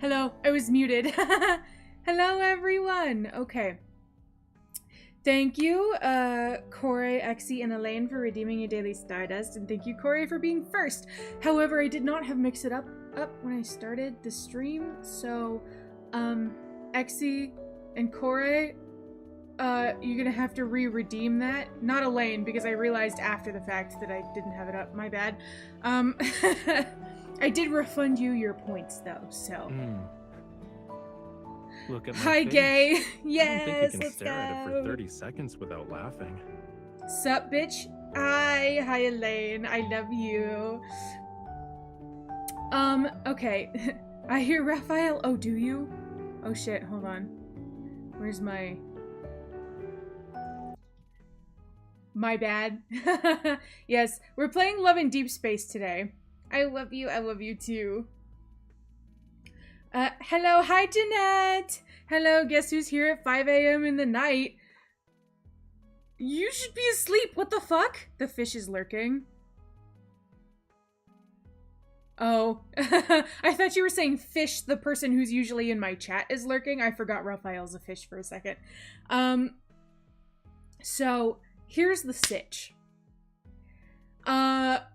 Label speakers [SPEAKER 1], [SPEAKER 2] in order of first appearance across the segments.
[SPEAKER 1] Hello, I was muted. Hello, everyone. Okay. Thank you, Corey, Exy, and Elaine for redeeming your daily Stardust, and thank you, Corey, for being first. However, I did not have Mix It Up when I started the stream, so, Exy and Corey, you're gonna have to re-redeem that. Not Elaine, because I realized after the fact that I didn't have it up. My bad. I did refund you your points, though, so.
[SPEAKER 2] Look at my
[SPEAKER 1] Hi,
[SPEAKER 2] face.
[SPEAKER 1] Gay. Yes,
[SPEAKER 2] I don't think you can
[SPEAKER 1] let's
[SPEAKER 2] stare at it for 30 seconds without laughing.
[SPEAKER 1] Sup, bitch? Hi, Elaine. I love you. Okay. I hear Raphael. Oh, do you? Oh, shit. Hold on. Where's my... My bad. Yes, we're playing Love in Deep Space today. I love you. I love you, too. Hello. Hi, Jeanette. Hello. Guess who's here at 5 a.m. in the night? You should be asleep. What the fuck? The fish is lurking. Oh. I thought you were saying fish, the person who's usually in my chat, is lurking. I forgot Raphael's a fish for a second. So, here's the sitch.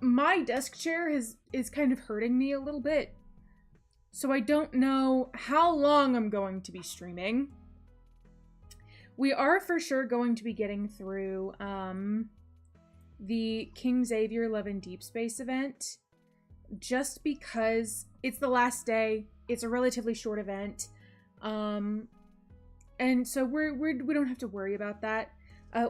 [SPEAKER 1] My desk chair is kind of hurting me a little bit. So I don't know how long I'm going to be streaming. We are for sure going to be getting through the King Xavier Love in Deep Space event, just because it's the last day. It's a relatively short event, and so we don't have to worry about that.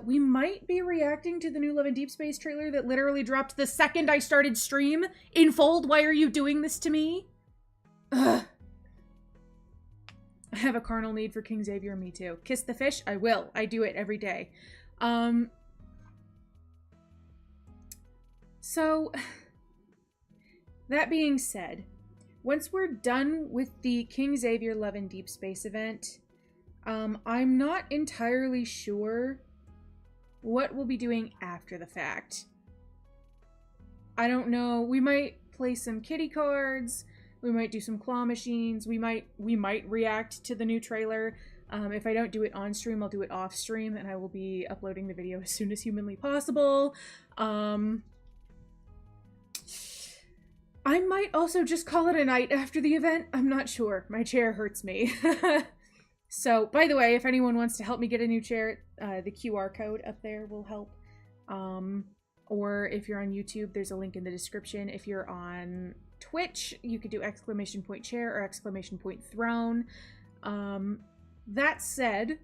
[SPEAKER 1] We might be reacting to the new Love in Deep Space trailer that literally dropped the second I started stream. Infold, why are you doing this to me? Ugh. I have a carnal need for King Xavier, me too. Kiss the fish? I will. I do it every day. So, that being said, once we're done with the King Xavier Love in Deep Space event, I'm not entirely sure what we'll be doing after the fact. I don't know. We might play some kitty cards. We might do some claw machines. We might react to the new trailer. If I don't do it on stream, I'll do it off stream, and I will be uploading the video as soon as humanly possible. I might also just call it a night after the event. I'm not sure. My chair hurts me. So, by the way, if anyone wants to help me get a new chair, the QR code up there will help. Or if you're on YouTube, there's a link in the description. If you're on Twitch, you could do !chair or !throne. That said,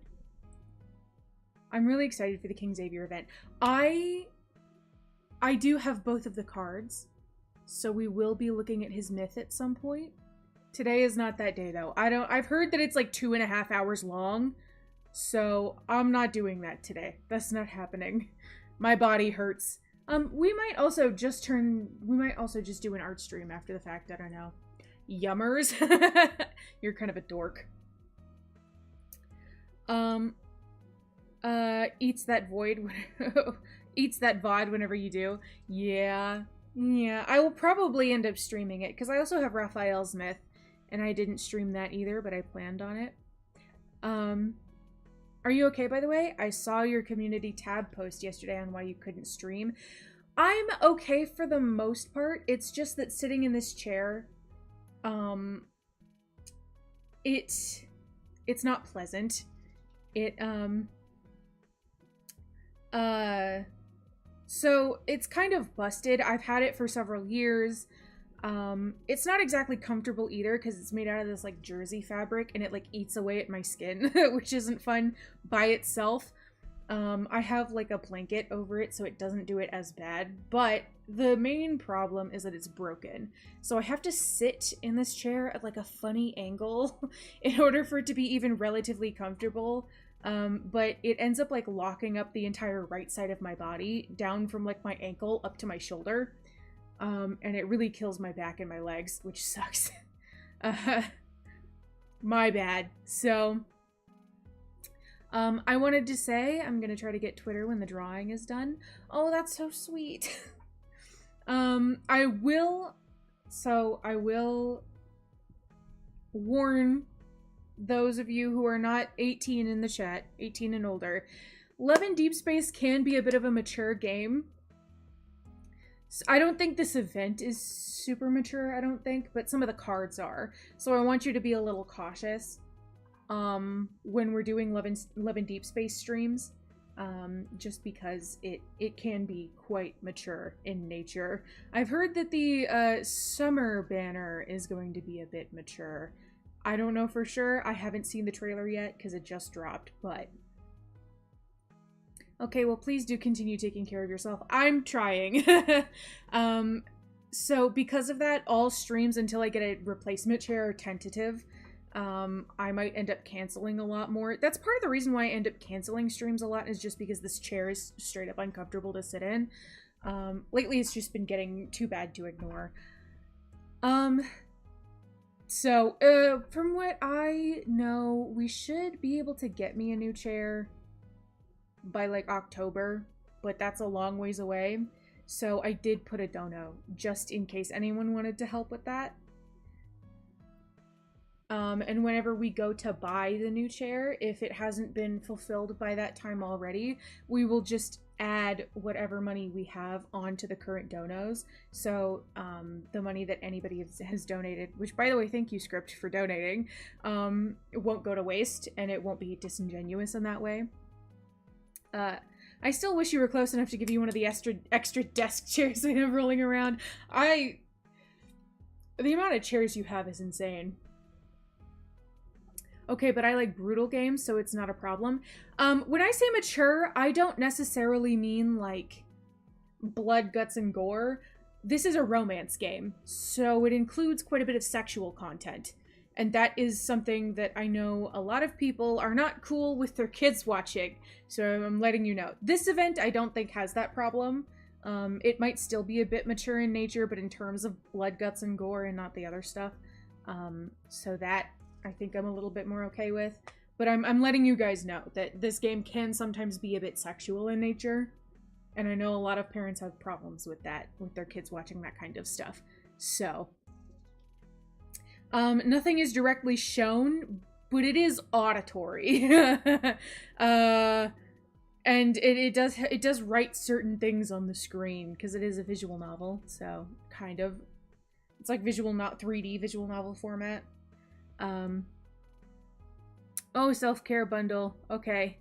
[SPEAKER 1] I'm really excited for the King Xavier event. I do have both of the cards, so we will be looking at his myth at some point. Today is not that day, though. I've heard that it's like 2.5 hours long, so I'm not doing that today. That's not happening. My body hurts. We might also just do an art stream after the fact. I don't know. Yummers. You're kind of a dork. Eats that void. Eats that VOD whenever you do. Yeah. I will probably end up streaming it, because I also have Raphael's Myth, and I didn't stream that either, but I planned on it. Are you okay, by the way? I saw your community tab post yesterday on why you couldn't stream. I'm okay for the most part. It's just that sitting in this chair, it's not pleasant. So it's kind of busted. I've had it for several years. It's not exactly comfortable either, because it's made out of this like jersey fabric, and it like eats away at my skin, which isn't fun by itself. I have like a blanket over it so it doesn't do it as bad, but the main problem is that it's broken. So I have to sit in this chair at like a funny angle in order for it to be even relatively comfortable. But it ends up like locking up the entire right side of my body down from like my ankle up to my shoulder. And it really kills my back and my legs, which sucks. My bad. So, I wanted to say I'm gonna try to get Twitter when the drawing is done. Oh, that's so sweet. I will warn those of you who are not 18 in the chat, 18 and older, Love in Deep Space can be a bit of a mature game. So I don't think this event is super mature, I don't think, but some of the cards are. So I want you to be a little cautious when we're doing Love in Deep Space streams, just because it can be quite mature in nature. I've heard that the summer banner is going to be a bit mature. I don't know for sure. I haven't seen the trailer yet because it just dropped, but... Okay, well, please do continue taking care of yourself. I'm trying. So because of that, all streams until I get a replacement chair are tentative. I might end up canceling a lot more. That's part of the reason why I end up canceling streams a lot, is just because this chair is straight up uncomfortable to sit in. Lately, it's just been getting too bad to ignore. So, from what I know, we should be able to get me a new chair by, like, October, but that's a long ways away. So I did put a dono, just in case anyone wanted to help with that. And whenever we go to buy the new chair, if it hasn't been fulfilled by that time already, we will just add whatever money we have onto the current donos. So the money that anybody has donated, which, by the way, thank you, Script, for donating, it won't go to waste, and it won't be disingenuous in that way. I still wish you were close enough to give you one of the extra desk chairs we have rolling around. The amount of chairs you have is insane. Okay, but I like brutal games, so it's not a problem. When I say mature, I don't necessarily mean, like, blood, guts, and gore. This is a romance game, so it includes quite a bit of sexual content. And that is something that I know a lot of people are not cool with their kids watching, so I'm letting you know. This event, I don't think, has that problem. It might still be a bit mature in nature, but in terms of blood, guts, and gore and not the other stuff. So that... I think I'm a little bit more okay with, but I'm letting you guys know that this game can sometimes be a bit sexual in nature, and I know a lot of parents have problems with that, with their kids watching that kind of stuff. So, nothing is directly shown, but it is auditory, and it does write certain things on the screen because it is a visual novel, so kind of, it's like 3D visual novel format. Oh, self-care bundle. Okay.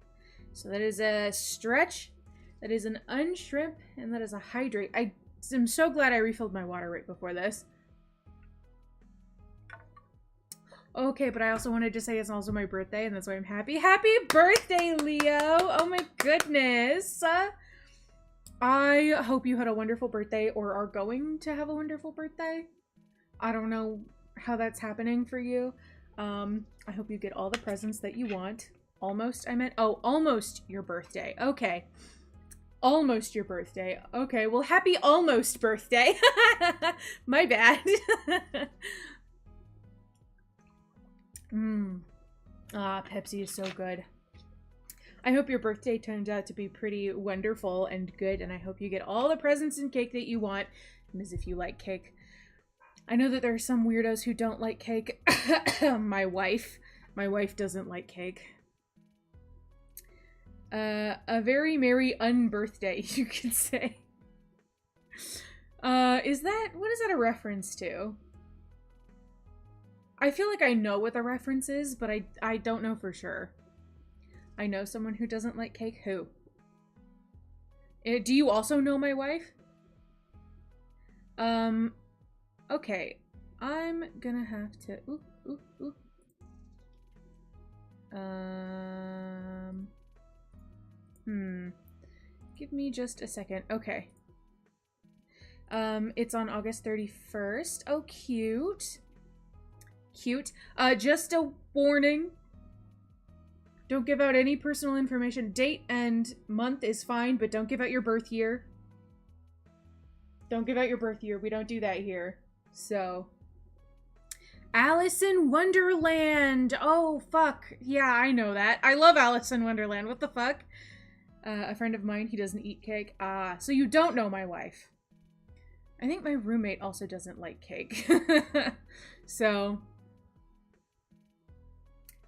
[SPEAKER 1] So that is a stretch, that is an unshrimp, and that is a hydrate. I am so glad I refilled my water right before this. Okay, but I also wanted to say it's also my birthday, and that's why I'm happy. Happy birthday, Leo! Oh my goodness! I hope you had a wonderful birthday, or are going to have a wonderful birthday. I don't know how that's happening for you. I hope you get all the presents that you want. Almost, I meant. Oh, almost your birthday. Okay. Almost your birthday. Okay, well, happy almost birthday. My bad. Pepsi is so good. I hope your birthday turns out to be pretty wonderful and good, and I hope you get all the presents and cake that you want, and as if you like cake. I know that there are some weirdos who don't like cake. My wife doesn't like cake. A very merry unbirthday, you could say. What is that a reference to? I feel like I know what the reference is, but I don't know for sure. I know someone who doesn't like cake. Who? Do you also know my wife? Okay, I'm gonna have to... Give me just a second. Okay. It's on August 31st. Oh, cute. Cute. Just a warning. Don't give out any personal information. Date and month is fine, but don't give out your birth year. Don't give out your birth year. We don't do that here. So, Alice in Wonderland. Oh, fuck. Yeah, I know that. I love Alice in Wonderland. What the fuck? A friend of mine, he doesn't eat cake. Ah, so you don't know my wife. I think my roommate also doesn't like cake. So,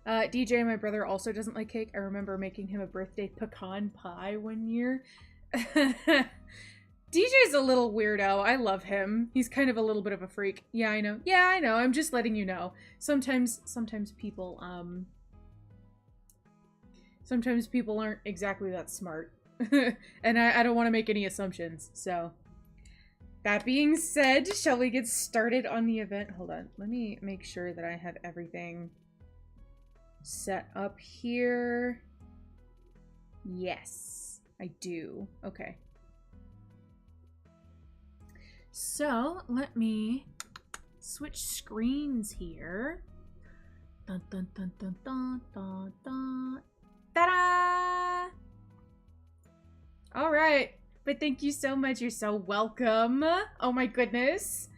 [SPEAKER 1] DJ, my brother, also doesn't like cake. I remember making him a birthday pecan pie one year. DJ's a little weirdo. I love him. He's kind of a little bit of a freak. Yeah, I know. Yeah, I know. I'm just letting you know. Sometimes people aren't exactly that smart. And I don't want to make any assumptions. So, that being said, shall we get started on the event? Hold on. Let me make sure that I have everything set up here. Yes, I do. Okay. So, let me switch screens here. Dun dun dun dun dun dun dun. Ta-da! Alright, but thank you so much. You're so welcome. Oh my goodness.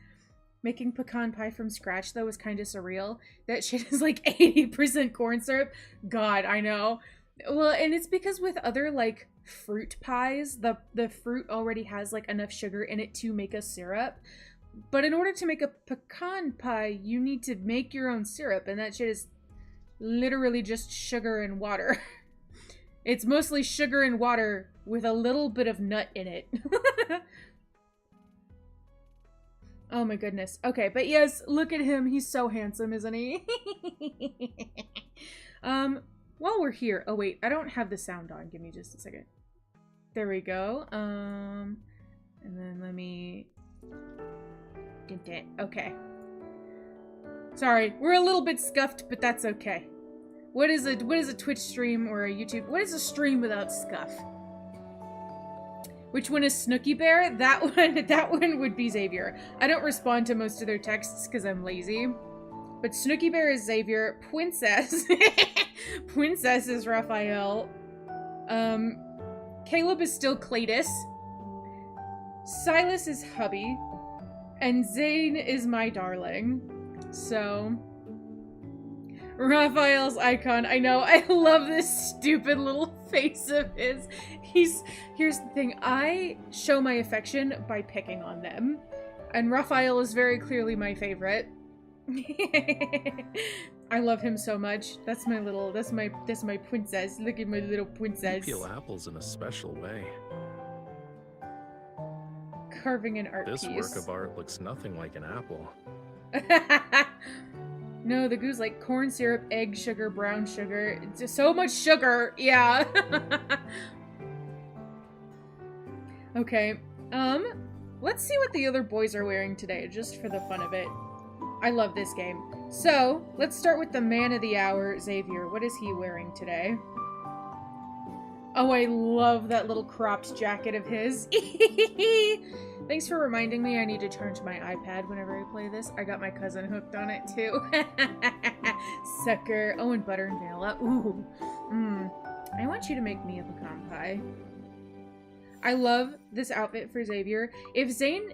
[SPEAKER 1] Making pecan pie from scratch, though, is kind of surreal. That shit is like 80% corn syrup. God, I know. Well, and it's because with other, like, fruit pies, the fruit already has, like, enough sugar in it to make a syrup. But in order to make a pecan pie, you need to make your own syrup, and that shit is literally just sugar and water. It's mostly sugar and water with a little bit of nut in it. Oh my goodness. Okay, but yes, look at him. He's so handsome, isn't he? While we're here... Oh, wait. I don't have the sound on. Give me just a second. There we go. And then let me... Okay. Sorry. We're a little bit scuffed, but that's okay. What is a Twitch stream or a YouTube? What is a stream without scuff? Which one is Snooky Bear? That one would be Xavier. I don't respond to most of their texts because I'm lazy. But Snooky Bear is Xavier. Princess. Princess is Raphael. Caleb is still Cletus. Silas is hubby. And Zane is my darling. So... Raphael's icon. I know. I love this stupid little face of his. Here's the thing. I show my affection by picking on them. And Raphael is very clearly my favorite. I love him so much. That's my princess. Look at my little princess.
[SPEAKER 2] You peel apples in a special way.
[SPEAKER 1] Carving an art piece.
[SPEAKER 2] This work of art looks nothing like an apple.
[SPEAKER 1] No, the goo's like corn syrup, egg, sugar, brown sugar. It's just so much sugar. Yeah. Okay. Let's see what the other boys are wearing today, just for the fun of it. I love this game. So, let's start with the man of the hour, Xavier. What is he wearing today? Oh, I love that little cropped jacket of his. Thanks for reminding me I need to turn to my iPad whenever I play this. I got my cousin hooked on it, too. Sucker. Oh, and butter and vanilla. Ooh. I want you to make me a pecan pie. I love this outfit for Xavier. If Zane...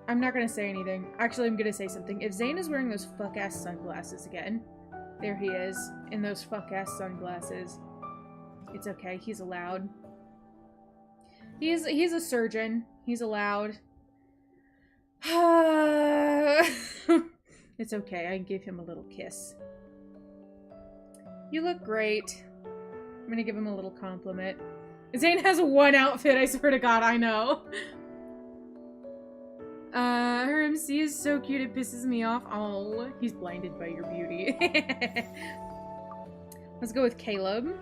[SPEAKER 1] I'm not going to say anything. Actually, I'm going to say something. If Zane is wearing those fuck-ass sunglasses again... There he is, in those fuck-ass sunglasses. It's okay. He's allowed. He's a surgeon. He's allowed. It's okay. I can give him a little kiss. You look great. I'm gonna give him a little compliment. Zane has one outfit, I swear to God, I know. Her MC is so cute, it pisses me off. Oh, he's blinded by your beauty. Let's go with Caleb.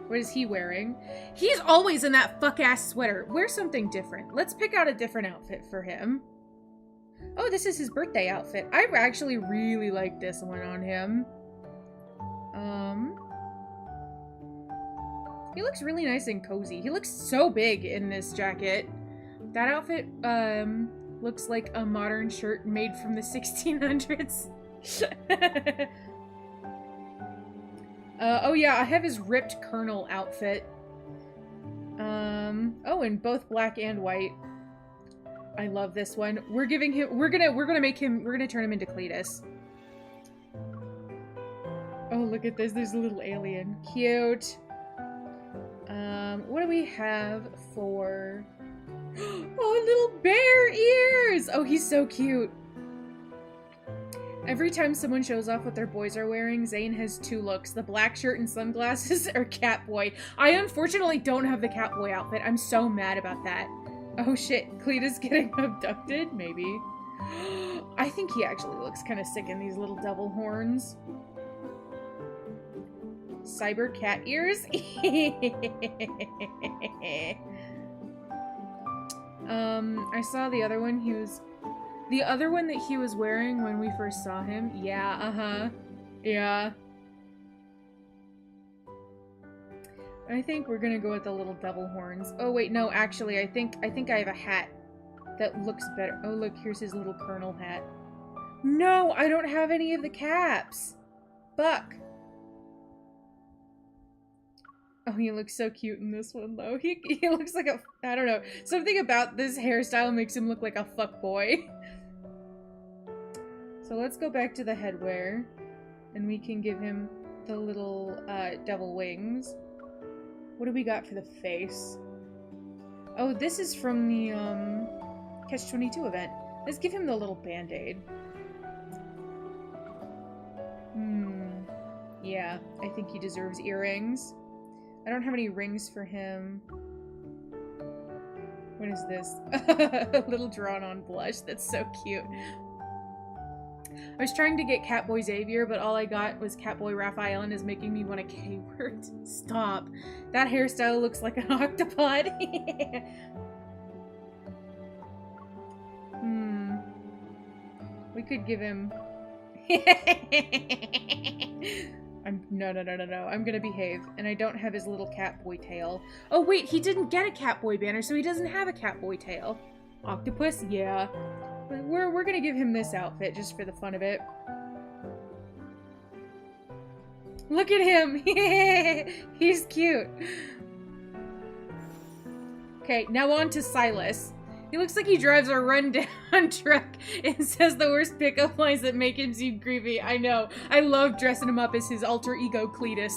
[SPEAKER 1] What is he wearing? He's always in that fuck-ass sweater. Wear something different. Let's pick out a different outfit for him. Oh, this is his birthday outfit. I actually really like this one on him. He looks really nice and cozy. He looks so big in this jacket. That outfit, looks like a modern shirt made from the 1600s. Oh yeah, I have his ripped Colonel outfit. Oh, in both black and white. I love this one. We're gonna turn him into Cletus. Oh, look at this. There's a little alien. Cute. What do we have for... Oh, little bear ears! Oh, he's so cute. Every time someone shows off what their boys are wearing, Zane has two looks. The black shirt and sunglasses or Catboy. I unfortunately don't have the Catboy outfit. I'm so mad about that. Oh shit, Cleta's getting abducted? Maybe. I think he actually looks kind of sick in these little devil horns. Cyber cat ears? I saw the other one. The other one that he was wearing when we first saw him. Yeah, yeah. I think we're gonna go with the little devil horns. Oh wait, no, actually, I think I have a hat that looks better. Oh look, here's his little colonel hat. No, I don't have any of the caps. Fuck. Oh, he looks so cute in this one, though. He looks like a... I don't know. Something about this hairstyle makes him look like a fuckboy. So let's go back to the headwear. And we can give him the little devil wings. What do we got for the face? Oh, this is from the Catch-22 event. Let's give him the little band-aid. Yeah, I think he deserves earrings. I don't have any rings for him. What is this? A little drawn-on blush. That's so cute. I was trying to get Catboy Xavier, but all I got was Catboy Raphael and is making me want a K-word. Stop. That hairstyle looks like an octopod. We could give him... No. I'm gonna behave. And I don't have his little Catboy tail. Oh wait, he didn't get a Catboy banner, so he doesn't have a Catboy tail. Octopus? Yeah. We're gonna give him this outfit just for the fun of it. Look at him! He's cute. Okay, now on to Silas. He looks like he drives a rundown truck and says the worst pickup lines that make him seem creepy. I know. I love dressing him up as his alter ego Cletus.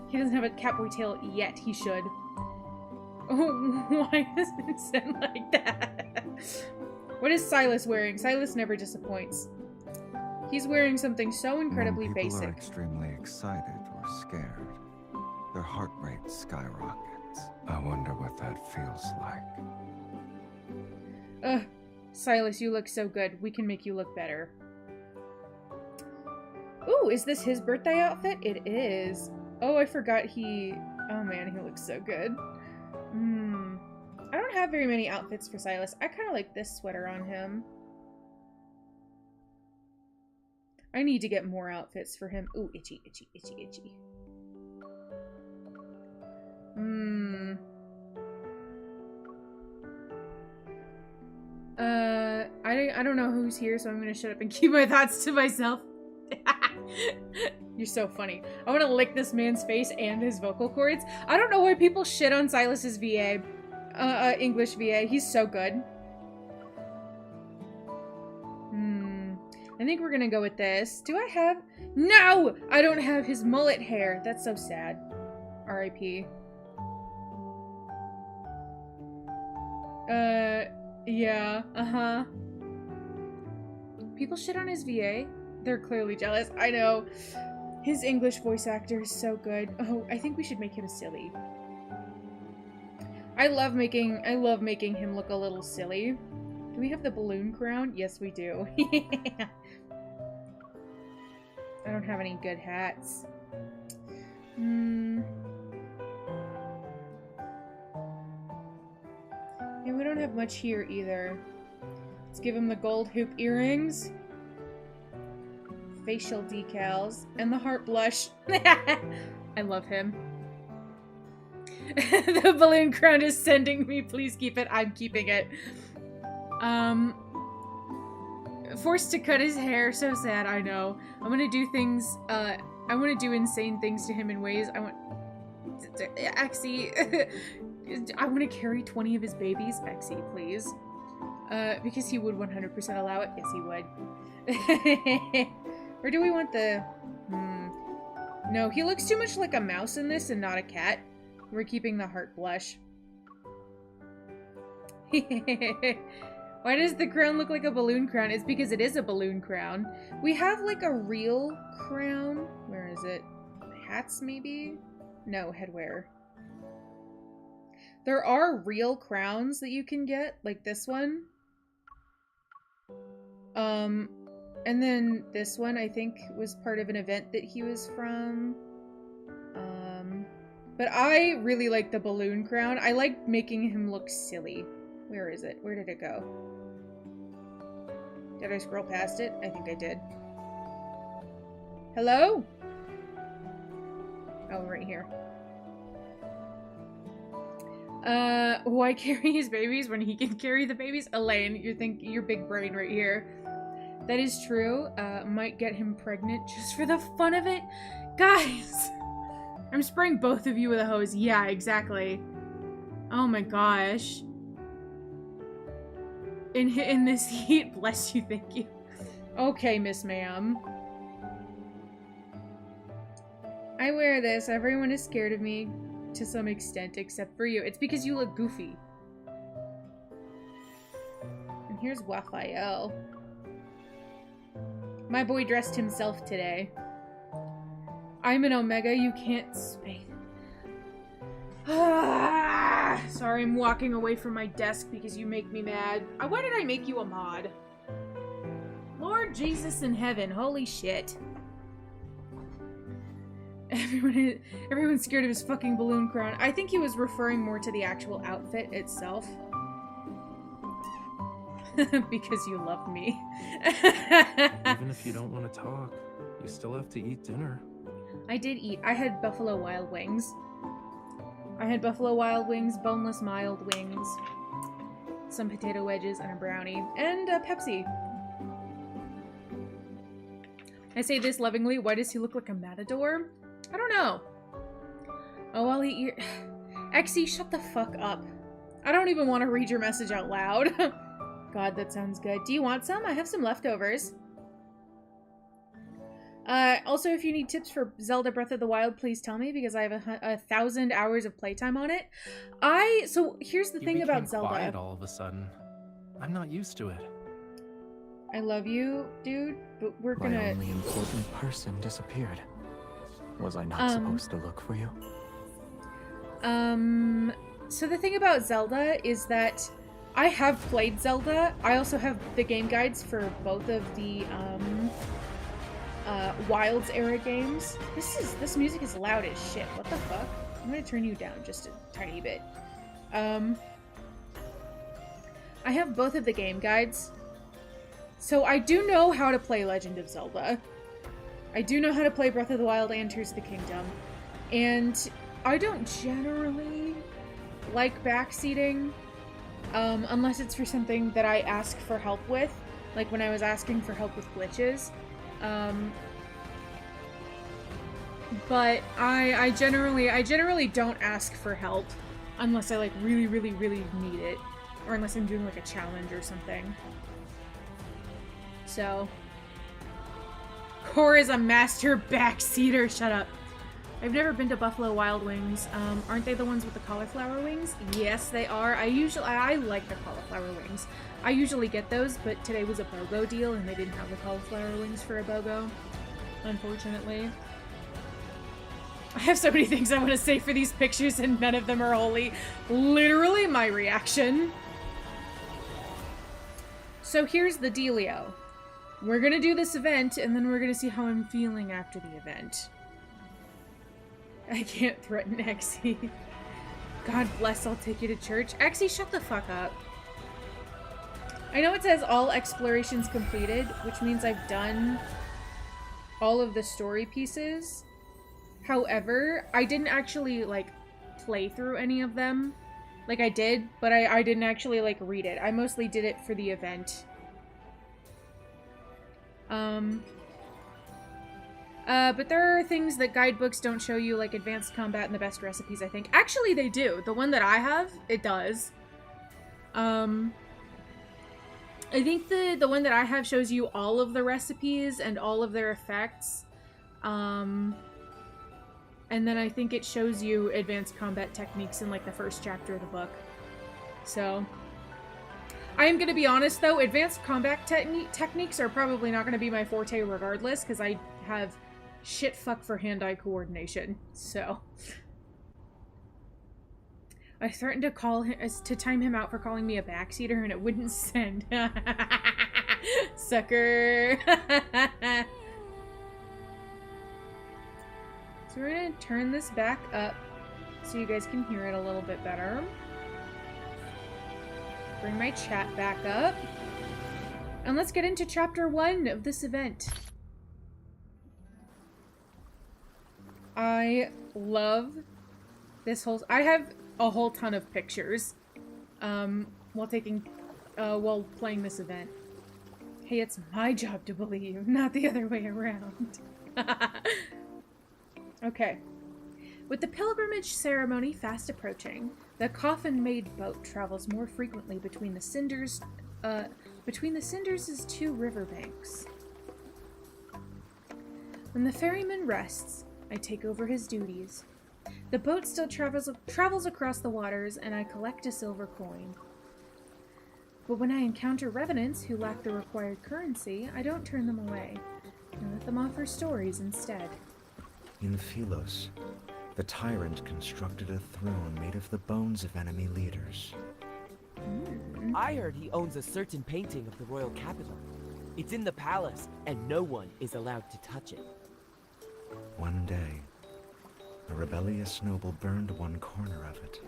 [SPEAKER 1] He doesn't have a Catboy tail yet. He should. Oh, why does it sound like that? What is Silas wearing? Silas never disappoints. He's wearing something so incredibly basic.
[SPEAKER 3] People are extremely excited or scared. Their heart rate skyrockets. I wonder what that feels like.
[SPEAKER 1] Ugh. Silas, you look so good. We can make you look better. Ooh, is this his birthday outfit? It is. Oh, I forgot he... Oh man, he looks so good. I don't have very many outfits for Silas. I kind of like this sweater on him. I need to get more outfits for him. Ooh, itchy. I don't know who's here, so I'm gonna shut up and keep my thoughts to myself. You're so funny. I want to lick this man's face and his vocal cords. I don't know why people shit on Silas's VA. English VA. He's so good. I think we're gonna go with this. Do I have... No! I don't have his mullet hair. That's so sad. R.I.P. Yeah. People shit on his VA. They're clearly jealous. I know. His English voice actor is so good. Oh, I think we should make him silly. I love making him look a little silly. Do we have the balloon crown? Yes, we do. I don't have any good hats. Yeah, we don't have much here either. Let's give him the gold hoop earrings. Facial decals. And the heart blush. I love him. The balloon crown is sending me. Please keep it. I'm keeping it. Forced to cut his hair. So sad. I know. I'm gonna do things. I want to do insane things to him in ways. Axie. I want to carry 20 of his babies. Axie, please. Because he would 100% allow it. Yes, he would. Or do we want the... No, he looks too much like a mouse in this and not a cat. We're keeping the heart blush. Why does the crown look like a balloon crown? It's because it is a balloon crown. We have like a real crown. Where is it? Hats, maybe? No, headwear. There are real crowns that you can get, like this one. And then this one, I think, was part of an event that he was from. But I really like the balloon crown. I like making him look silly. Where is it? Where did it go? Did I scroll past it? I think I did. Hello? Oh, right here. Why carry his babies when he can carry the babies? Elaine, you think your big brain right here. That is true. Might get him pregnant just for the fun of it. Guys! I'm spraying both of you with a hose. Yeah, exactly. Oh my gosh. In this heat, bless you, thank you. Okay, Miss Ma'am. I wear this. Everyone is scared of me to some extent, except for you. It's because you look goofy. And here's Raphael. My boy dressed himself today. I'm an Omega, you can't spade. Sorry, I'm walking away from my desk because you make me mad. Why did I make you a mod? Lord Jesus in heaven, holy shit. Everyone's scared of his fucking balloon crown. I think he was referring more to the actual outfit itself. Because you love me.
[SPEAKER 2] Even if you don't want to talk, you still have to eat dinner.
[SPEAKER 1] I did eat. I had Buffalo Wild Wings. I had Buffalo Wild Wings, boneless mild wings, some potato wedges, and a brownie, and a Pepsi. I say this lovingly. Why does he look like a matador? I don't know. Oh, I'll eat your... Exy, shut the fuck up. I don't even want to read your message out loud. God, that sounds good. Do you want some? I have some leftovers. Also, if you need tips for Zelda Breath of the Wild, please tell me, because I have 1,000 hours of playtime on it. So here's the thing about Zelda.
[SPEAKER 2] Quiet all of a sudden. I'm not used to it.
[SPEAKER 1] I love you, dude, but we're gonna...
[SPEAKER 4] My only important person disappeared. Was I not supposed to look for you?
[SPEAKER 1] So the thing about Zelda is that I have played Zelda. I also have the game guides for both of the, Wilds era games. This music is loud as shit. What the fuck? I'm gonna turn you down just a tiny bit. I have both of the game guides. So I do know how to play Legend of Zelda. I do know how to play Breath of the Wild and Tears of the Kingdom. And I don't generally like backseating, unless it's for something that I ask for help with. Like when I was asking for help with glitches. But I generally don't ask for help unless I like really need it, or unless I'm doing like a challenge or something. So, Core is a master backseater. Shut up. I've never been to Buffalo Wild Wings. Aren't they the ones with the cauliflower wings? Yes, they are. I like the cauliflower wings. I usually get those, but today was a BOGO deal and they didn't have the cauliflower wings for a BOGO, unfortunately. I have so many things I want to say for these pictures and none of them are wholly literally my reaction. So here's the dealio. We're gonna do this event and then we're gonna see how I'm feeling after the event. I can't threaten Exy. God bless, I'll take you to church. Exy, shut the fuck up. I know it says all explorations completed, which means I've done all of the story pieces. However, I didn't actually, like, play through any of them. Like, I did, but I didn't actually, like, read it. I mostly did it for the event. But there are things that guidebooks don't show you, like advanced combat and the best recipes, I think. Actually, they do. The one that I have, it does. I think the one that I have shows you all of the recipes and all of their effects. And then I think it shows you advanced combat techniques in, like, the first chapter of the book. So, I am going to be honest, though. Advanced combat techniques are probably not going to be my forte regardless, because I have shit fuck for hand-eye coordination. So... I threatened to call him, to time him out for calling me a backseater, and it wouldn't send. Sucker. So we're going to turn this back up so you guys can hear it a little bit better. Bring my chat back up. And let's get into chapter 1 of this event. I love this whole... I have a whole ton of pictures while playing this event. Hey, it's my job to believe, not the other way around. Okay. With the pilgrimage ceremony fast approaching, the coffin-made boat travels more frequently between the cinders' two riverbanks. When the ferryman rests, I take over his duties. The boat still travels across the waters, and I collect a silver coin. But when I encounter revenants who lack the required currency, I don't turn them away. I let them offer stories instead.
[SPEAKER 5] In Philos, the tyrant constructed a throne made of the bones of enemy leaders.
[SPEAKER 6] I heard he owns a certain painting of the royal capital. It's in the palace, and no one is allowed to touch it.
[SPEAKER 5] One day, a rebellious noble burned one corner of it.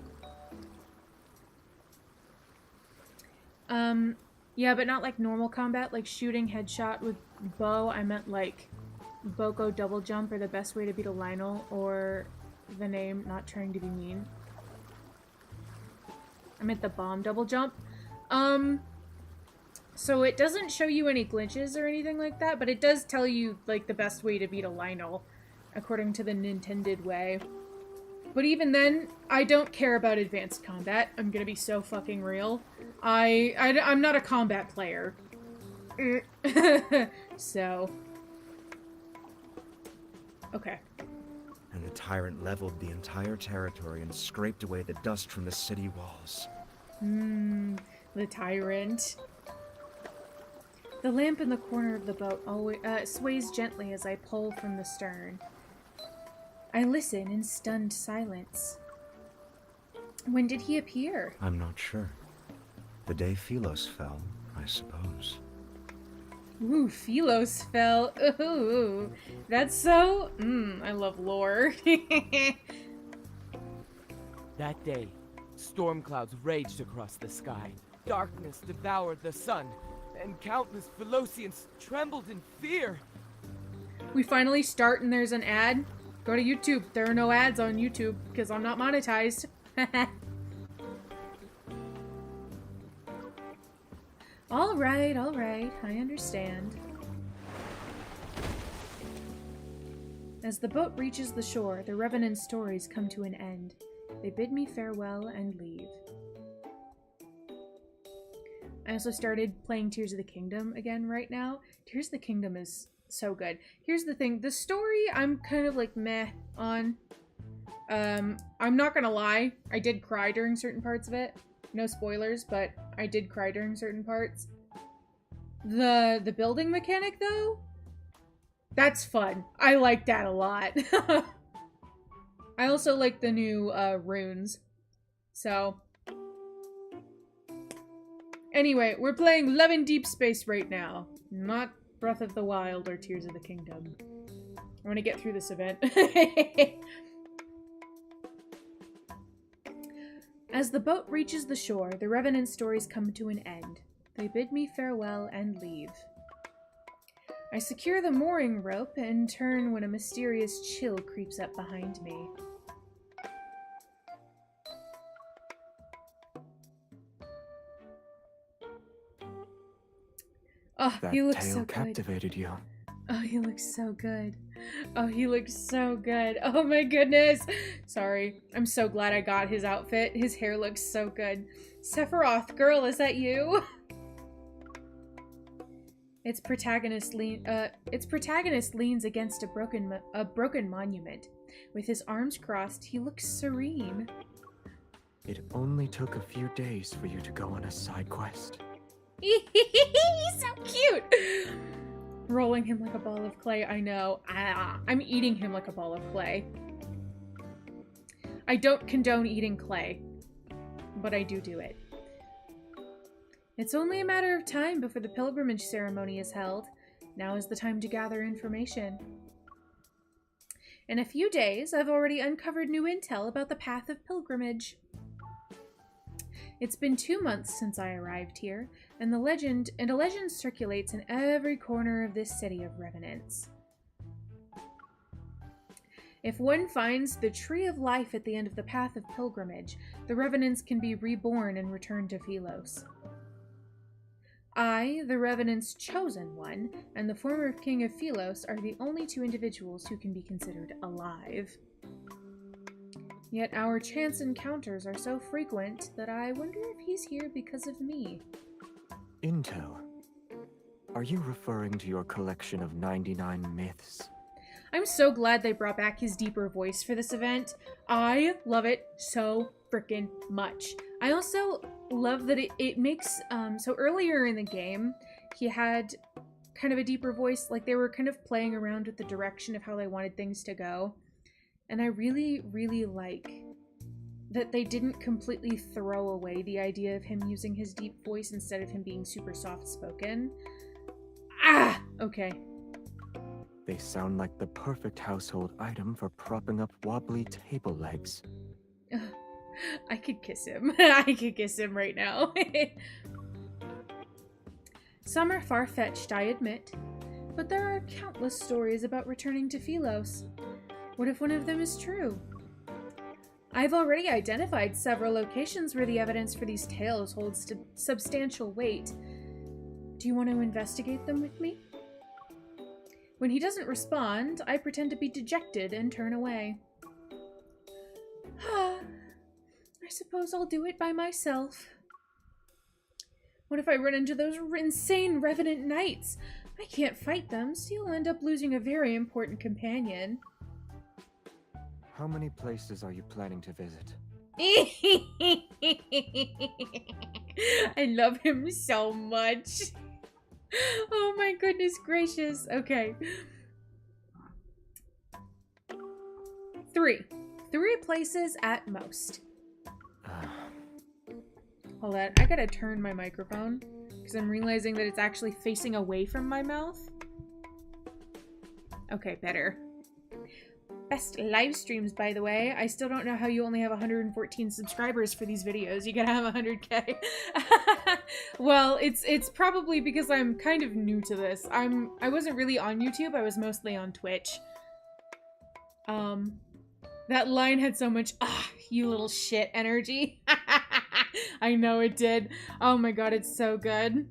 [SPEAKER 1] Yeah, but not like normal combat, like shooting headshot with bow. I meant like Boko double jump, or the best way to beat a Lionel, or the name, not trying to be mean. I meant the bomb double jump. So it doesn't show you any glitches or anything like that, but it does tell you like the best way to beat a Lionel, according to the Nintended way. But even then, I don't care about advanced combat. I'm gonna be so fucking real. I'm not a combat player. So. Okay.
[SPEAKER 5] And the tyrant leveled the entire territory and scraped away the dust from the city walls.
[SPEAKER 1] The tyrant. The lamp in the corner of the boat always sways gently as I pull from the stern. I listen in stunned silence. When did he appear?
[SPEAKER 5] I'm not sure. The day Philos fell, I suppose.
[SPEAKER 1] Ooh, Philos fell. Ooh, that's so... I love lore.
[SPEAKER 6] That day, storm clouds raged across the sky. Darkness devoured the sun, and countless Philosians trembled in fear.
[SPEAKER 1] We finally start and there's an ad. Go to YouTube. There are no ads on YouTube because I'm not monetized. All right, I understand. As the boat reaches the shore, the Revenant's stories come to an end. They bid me farewell and leave. I also started playing Tears of the Kingdom again right now. Tears of the Kingdom is so good. Here's the thing. The story, I'm kind of like meh on. I'm not gonna lie. I did cry during certain parts of it. No spoilers, but I did cry during certain parts. The building mechanic, though? That's fun. I like that a lot. I also like the new runes. So... Anyway, we're playing Love in Deep Space right now. Not Breath of the Wild or Tears of the Kingdom. I want to get through this event. As the boat reaches the shore, the Revenant stories come to an end. They bid me farewell and leave. I secure the mooring rope and turn when a mysterious chill creeps up behind me. Oh,
[SPEAKER 4] That
[SPEAKER 1] he looks
[SPEAKER 4] tale
[SPEAKER 1] so good.
[SPEAKER 4] captivated you.
[SPEAKER 1] Oh, he looks so good. Oh, he looks so good. Oh my goodness. Sorry. I'm so glad I got his outfit. His hair looks so good. Sephiroth, girl, is that you? Its protagonist leans against a broken monument. With his arms crossed, he looks serene.
[SPEAKER 4] It only took a few days for you to go on a side quest.
[SPEAKER 1] He's so cute. Rolling him like a ball of clay. I know. I'm eating him like a ball of clay. I don't condone eating clay, but I do it. It's only a matter of time before the pilgrimage ceremony is held. Now is the time to gather information. In a few days, I've already uncovered new intel about the path of pilgrimage. It's been 2 months since I arrived here, and a legend circulates in every corner of this city of revenants. If one finds the Tree of Life at the end of the path of pilgrimage, the revenants can be reborn and return to Philos. I, the Revenant's chosen one, and the former king of Philos are the only 2 individuals who can be considered alive. Yet our chance encounters are so frequent that I wonder if he's here because of me.
[SPEAKER 4] Intel. Are you referring to your collection of 99 myths?
[SPEAKER 1] I'm so glad they brought back his deeper voice for this event. I love it so freaking much. I also love that it makes, so earlier in the game, he had kind of a deeper voice, like they were kind of playing around with the direction of how they wanted things to go. And I really, really like that they didn't completely throw away the idea of him using his deep voice instead of him being super soft-spoken. Ah! Okay.
[SPEAKER 4] They sound like the perfect household item for propping up wobbly table legs.
[SPEAKER 1] I could kiss him. I could kiss him right now. Some are far-fetched, I admit, but there are countless stories about returning to Philos. What if one of them is true? I've already identified several locations where the evidence for these tales holds substantial weight. Do you want to investigate them with me? When he doesn't respond, I pretend to be dejected and turn away. I suppose I'll do it by myself. What if I run into those insane Revenant Knights? I can't fight them, so you'll end up losing a very important companion.
[SPEAKER 4] How many places are you planning to visit?
[SPEAKER 1] I love him so much. Oh my goodness gracious. Okay. 3 places at most. Hold on, I gotta turn my microphone because I'm realizing that it's actually facing away from my mouth. Okay, better. Best live streams, by the way. I still don't know how you only have 114 subscribers for these videos. You gotta have 100k. Well, it's probably because I'm kind of new to this. I wasn't really on YouTube. I was mostly on Twitch. That line had so much you little shit energy. I know it did. Oh my god, it's so good.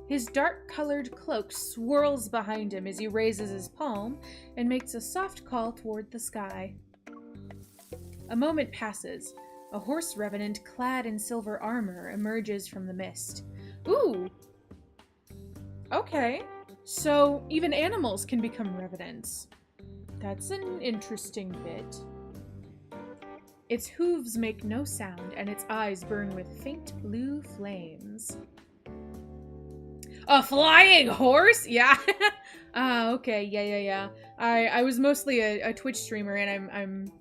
[SPEAKER 1] His dark-colored cloak swirls behind him as he raises his palm and makes a soft call toward the sky. A moment passes. A horse revenant clad in silver armor emerges from the mist. Ooh! Okay. So, even animals can become revenants. That's an interesting bit. Its hooves make no sound, and its eyes burn with faint blue flames. A flying horse? Yeah. Okay. Yeah. I was mostly a Twitch streamer, and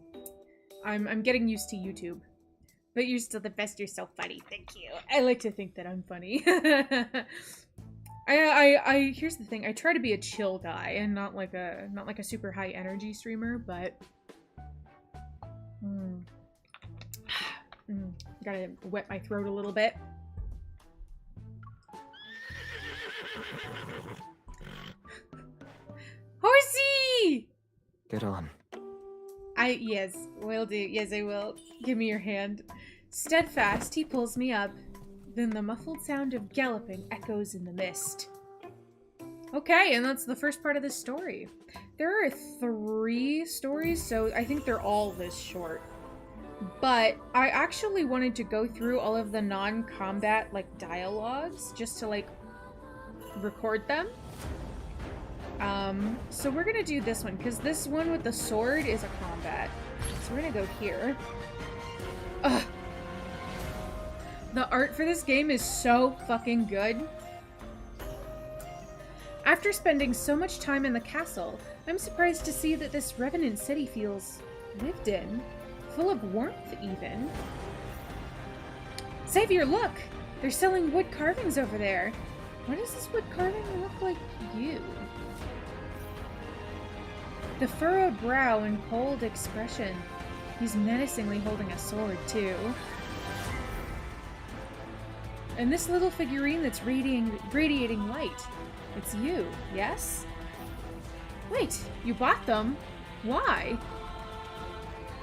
[SPEAKER 1] I'm getting used to YouTube. But you're still the best. You're so funny. Thank you. I like to think that I'm funny. I here's the thing. I try to be a chill guy and not like a super high energy streamer, but gotta wet my throat a little bit. Horsey!
[SPEAKER 4] Get on.
[SPEAKER 1] Yes, will do. Yes, I will. Give me your hand. Steadfast, he pulls me up. Then the muffled sound of galloping echoes in the mist. Okay, and that's the first part of this story. There are 3 stories, so I think they're all this short. But I actually wanted to go through all of the non-combat, like, dialogues, just to, like, record them. So we're gonna do this one, because this one with the sword is a combat. So we're gonna go here. Ugh. The art for this game is so fucking good. After spending so much time in the castle, I'm surprised to see that this revenant city feels lived in. Full of warmth, even. Xavier, look! They're selling wood carvings over there. Why does this wood carving look like you? The furrowed brow and cold expression. He's menacingly holding a sword, too. And this little figurine that's radiating light. It's you, yes? Wait, you bought them? Why?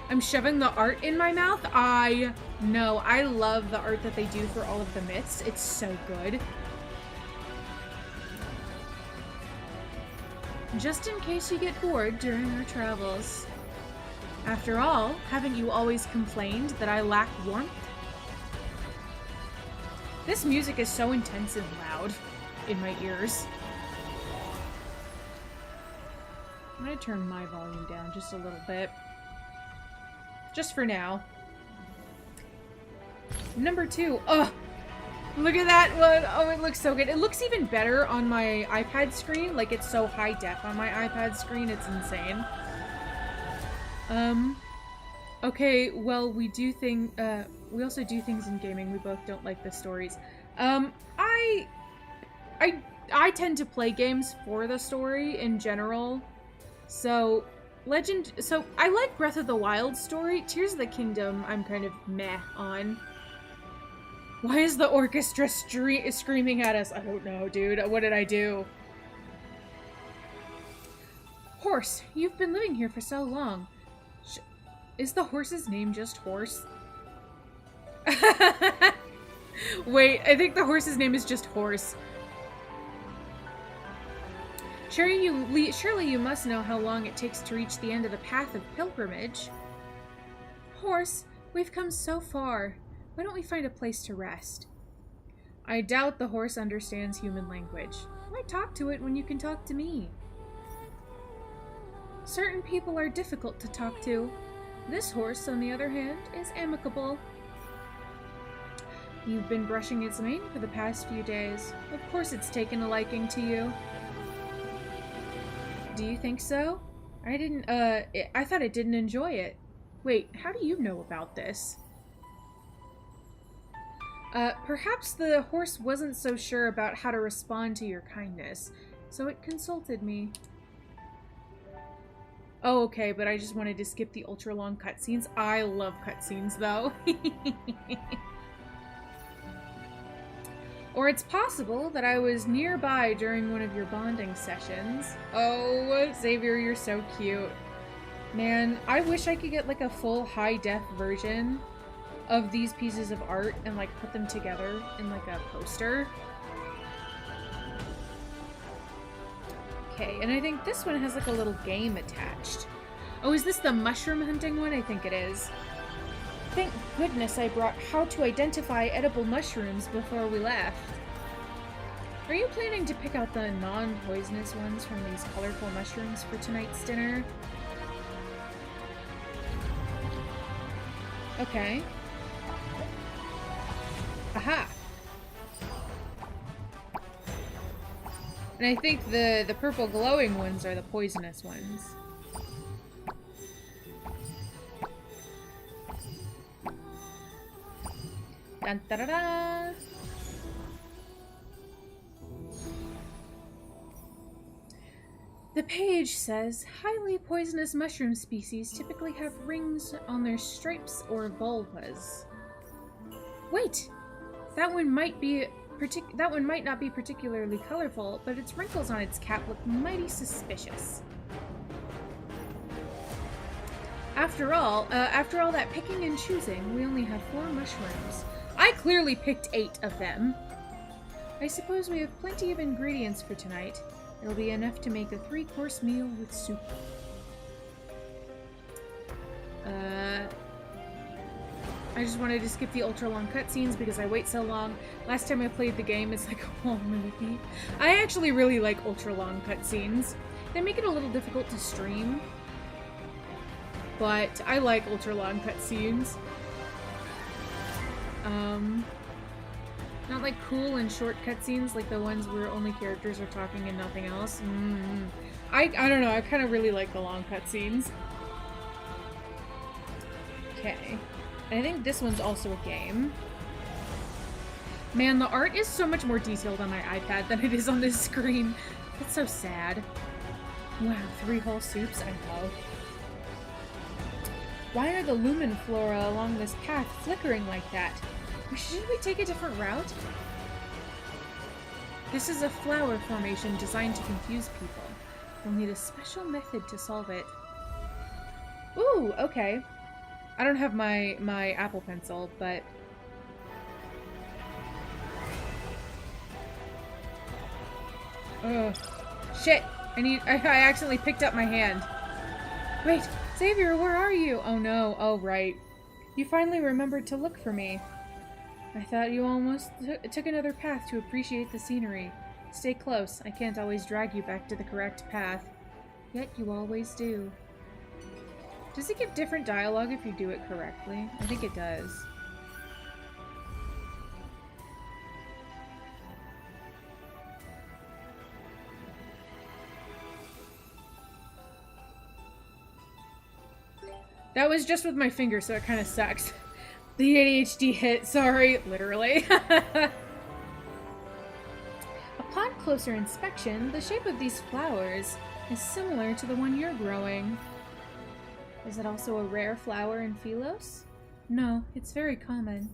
[SPEAKER 1] I'm shoving the art in my mouth? I know. I love the art that they do for all of the myths. It's so good. Just in case you get bored during our travels. After all, haven't you always complained that I lack warmth? This music is so intense and loud in my ears. I'm gonna turn my volume down just a little bit. Just for now. Number 2. Oh, look at that one. Oh, it looks so good. It looks even better on my iPad screen. Like, it's so high def on my iPad screen. It's insane. Okay, well, we also do things in gaming. We both don't like the stories. I tend to play games for the story in general. So I like Breath of the Wild story. Tears of the Kingdom, I'm kind of meh on. Why is the orchestra screaming at us? I don't know, dude. What did I do? Horse, you've been living here for so long. Is the horse's name just Horse? Wait, I think the horse's name is just Horse. Surely you must know how long it takes to reach the end of the path of pilgrimage. Horse, we've come so far. Why don't we find a place to rest? I doubt the horse understands human language. Why talk to it when you can talk to me? Certain people are difficult to talk to. This horse, on the other hand, is amicable. You've been brushing its mane for the past few days. Of course it's taken a liking to you. Do you think so? I thought it didn't enjoy it. Wait, how do you know about this? Perhaps the horse wasn't so sure about how to respond to your kindness, so it consulted me. Oh, okay, but I just wanted to skip the ultra-long cutscenes. I love cutscenes, though. Or it's possible that I was nearby during one of your bonding sessions. Oh, Xavier, you're so cute. Man, I wish I could get like a full high-def version of these pieces of art and like put them together in like a poster. Okay, and I think this one has like a little game attached. Oh, is this the mushroom hunting one? I think it is. Thank goodness I brought how to identify edible mushrooms before we left. Are you planning to pick out the non-poisonous ones from these colorful mushrooms for tonight's dinner? Okay. Aha! And I think the purple glowing ones are the poisonous ones. Dun, da, da, da. The page says, highly poisonous mushroom species typically have rings on their stripes or vulvas. Wait! That one might not be particularly colorful, but its wrinkles on its cap look mighty suspicious. After all that picking and choosing, we only have 4 mushrooms. I clearly picked 8 of them. I suppose we have plenty of ingredients for tonight. It'll be enough to make a 3-course meal with soup. I just wanted to skip the ultra-long cutscenes because I wait so long. Last time I played the game, it's like a whole movie. I actually really like ultra-long cutscenes. They make it a little difficult to stream, but I like ultra-long cutscenes. Not like cool and short cutscenes like the ones where only characters are talking and nothing else. I don't know, I kind of really like the long cutscenes. Okay. And I think this one's also a game. Man, the art is so much more detailed on my iPad than it is on this screen. It's so sad. Wow, 3 whole soups? I know. Why are the lumen flora along this path flickering like that? Should we take a different route? This is a flower formation designed to confuse people. We'll need a special method to solve it. Ooh, okay. I don't have my Apple Pencil, but... Ugh. Shit! I accidentally picked up my hand. Wait, Xavier, where are you? Oh no, oh right. You finally remembered to look for me. I thought you almost took another path to appreciate the scenery. Stay close, I can't always drag you back to the correct path. Yet you always do. Does it give different dialogue if you do it correctly? I think it does. That was just with my finger, so it kind of sucks. The ADHD hit, sorry, literally. Upon closer inspection, the shape of these flowers is similar to the one you're growing. Is it also a rare flower in Philos? No, it's very common.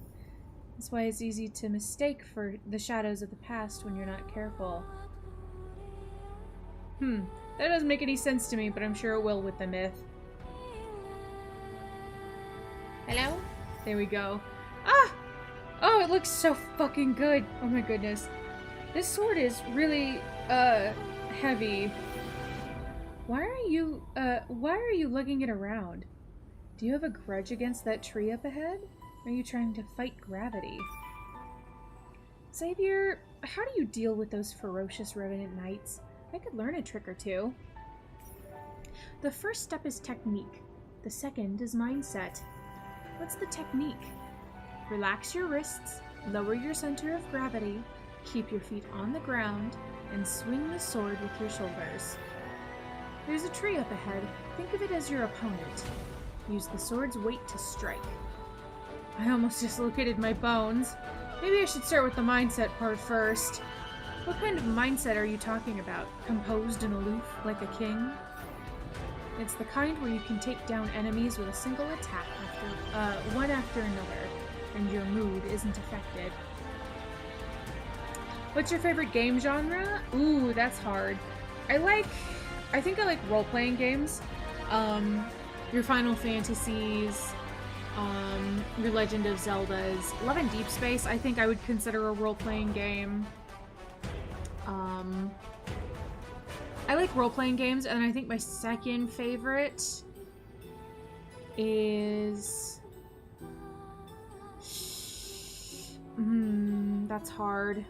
[SPEAKER 1] That's why it's easy to mistake for the shadows of the past when you're not careful. That doesn't make any sense to me, but I'm sure it will with the myth. Hello? There we go. Ah! Oh, it looks so fucking good. Oh my goodness. This sword is really, heavy. Why are you lugging it around? Do you have a grudge against that tree up ahead? Are you trying to fight gravity? Xavier, how do you deal with those ferocious revenant knights? I could learn a trick or two. The first step is technique. The second is mindset. What's the technique? Relax your wrists, lower your center of gravity, keep your feet on the ground, and swing the sword with your shoulders. There's a tree up ahead. Think of it as your opponent. Use the sword's weight to strike. I almost dislocated my bones. Maybe I should start with the mindset part first. What kind of mindset are you talking about? Composed and aloof, like a king? It's the kind where you can take down enemies with a single attack one after another, and your mood isn't affected. What's your favorite game genre? Ooh, that's hard. I think I like role-playing games. Your Final Fantasies, your Legend of Zeldas. Love and Deep Space, I think I would consider a role-playing game. I like role-playing games, and I think my second favorite is... that's hard.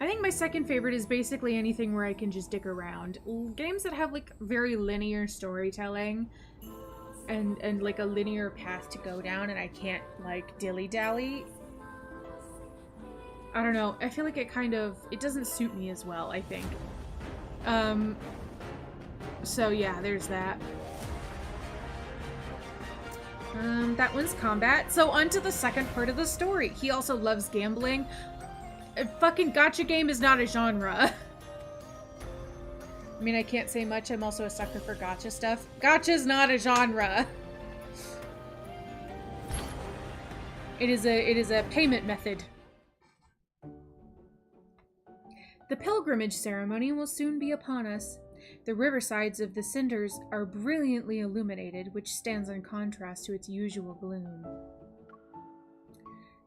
[SPEAKER 1] I think my second favorite is basically anything where I can just dick around. Games that have, like, very linear storytelling and like, a linear path to go down, and I can't, like, dilly-dally. I don't know. I feel like it doesn't suit me as well, I think. So yeah, there's that. That one's combat. So on to the second part of the story. He also loves gambling. A fucking gacha game is not a genre. I mean, I can't say much. I'm also a sucker for gacha stuff. Gacha's not a genre. It is a payment method. The pilgrimage ceremony will soon be upon us. The riversides of the cinders are brilliantly illuminated, which stands in contrast to its usual gloom.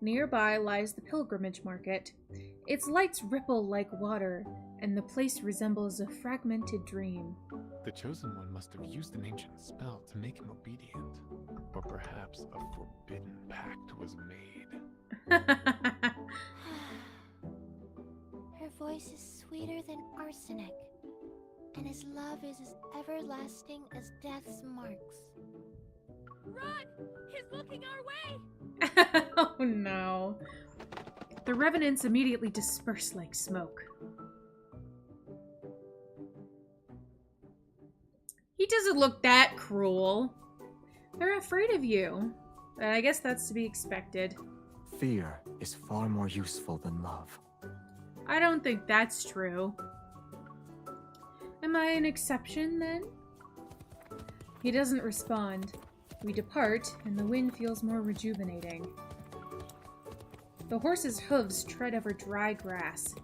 [SPEAKER 1] Nearby lies the pilgrimage market. Its lights ripple like water, and the place resembles a fragmented dream.
[SPEAKER 2] The Chosen One must have used an ancient spell to make him obedient. Or perhaps a forbidden pact was made.
[SPEAKER 7] Her voice is sweeter than arsenic, and his love is as everlasting as death's marks. Run! He's looking our way!
[SPEAKER 1] Oh no. The revenants immediately disperse like smoke. He doesn't look that cruel. They're afraid of you. And I guess that's to be expected.
[SPEAKER 4] Fear is far more useful than love.
[SPEAKER 1] I don't think that's true. Am I an exception, then? He doesn't respond. We depart, and the wind feels more rejuvenating. The horse's hooves tread over dry grass.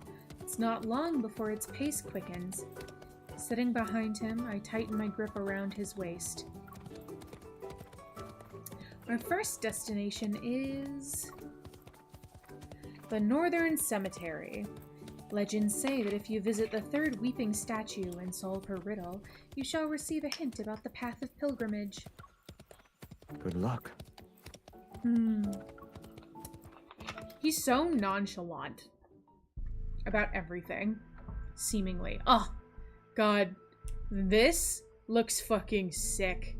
[SPEAKER 1] It's not long before its pace quickens. Sitting behind him, I tighten my grip around his waist. Our first destination is the Northern Cemetery. Legends say that if you visit the third weeping statue and solve her riddle, you shall receive a hint about the path of pilgrimage.
[SPEAKER 4] Good luck.
[SPEAKER 1] He's so nonchalant about everything, seemingly. Oh, God. This looks fucking sick.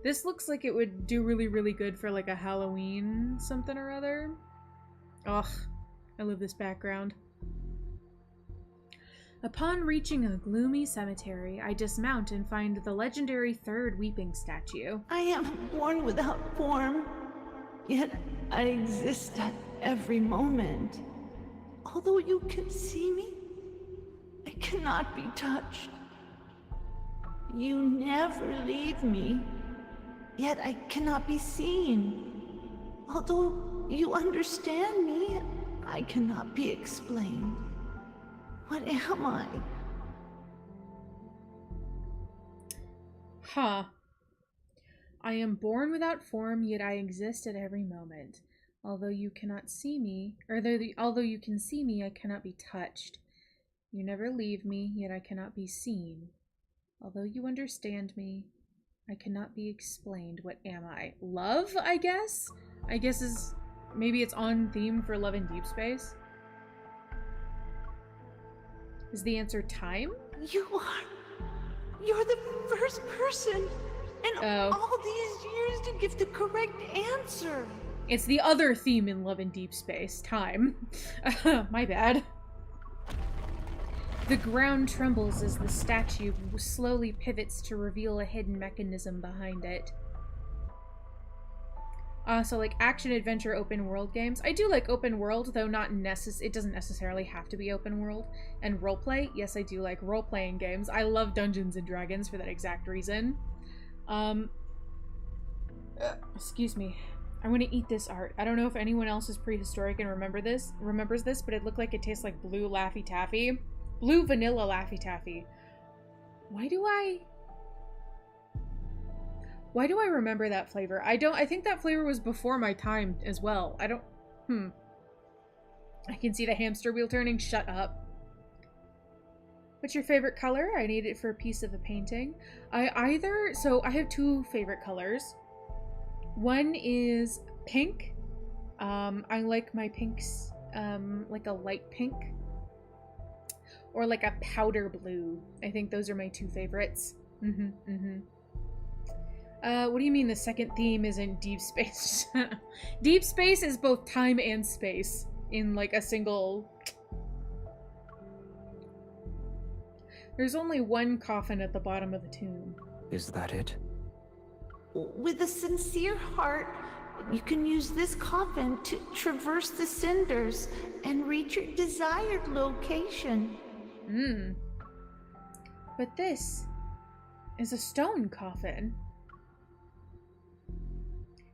[SPEAKER 1] This looks like it would do really, really good for like a Halloween something or other. Ugh, I love this background. Upon reaching a gloomy cemetery, I dismount and find the legendary third weeping statue.
[SPEAKER 8] I am born without form, yet I exist at every moment. Although you can see me, I cannot be touched. You never leave me, yet I cannot be seen. Although you understand me, I cannot be explained. What am I?
[SPEAKER 1] Huh. I am born without form, yet I exist at every moment. Although you cannot see me, although you can see me, I cannot be touched. You never leave me, yet I cannot be seen. Although you understand me, I cannot be explained. What am I? Love, I guess? I guess is maybe it's on theme for Love in Deep Space. Is the answer time?
[SPEAKER 8] You're the first person in all these years to give the correct answer.
[SPEAKER 1] It's the other theme in Love in Deep Space, time. My bad. The ground trembles as the statue slowly pivots to reveal a hidden mechanism behind it. So like action adventure open world games. I do like open world, though it doesn't necessarily have to be open world. And roleplay, yes, I do like role-playing games. I love Dungeons and Dragons for that exact reason. Excuse me. I'm gonna eat this art. I don't know if anyone else is prehistoric and remembers this, but it looked like it tastes like blue Laffy Taffy. Blue vanilla Laffy Taffy. Why do I remember that flavor? I think that flavor was before my time as well. I can see the hamster wheel turning. Shut up. What's your favorite color? I need it for a piece of a painting. I have two favorite colors. One is pink. I like my pinks, like a light pink. Or like a powder blue. I think those are my two favorites. What do you mean the second theme isn't Deep Space? Deep Space is both time and space in like a single... There's only one coffin at the bottom of the tomb.
[SPEAKER 4] Is that it?
[SPEAKER 8] With a sincere heart, you can use this coffin to traverse the cinders and reach your desired location.
[SPEAKER 1] But this is a stone coffin.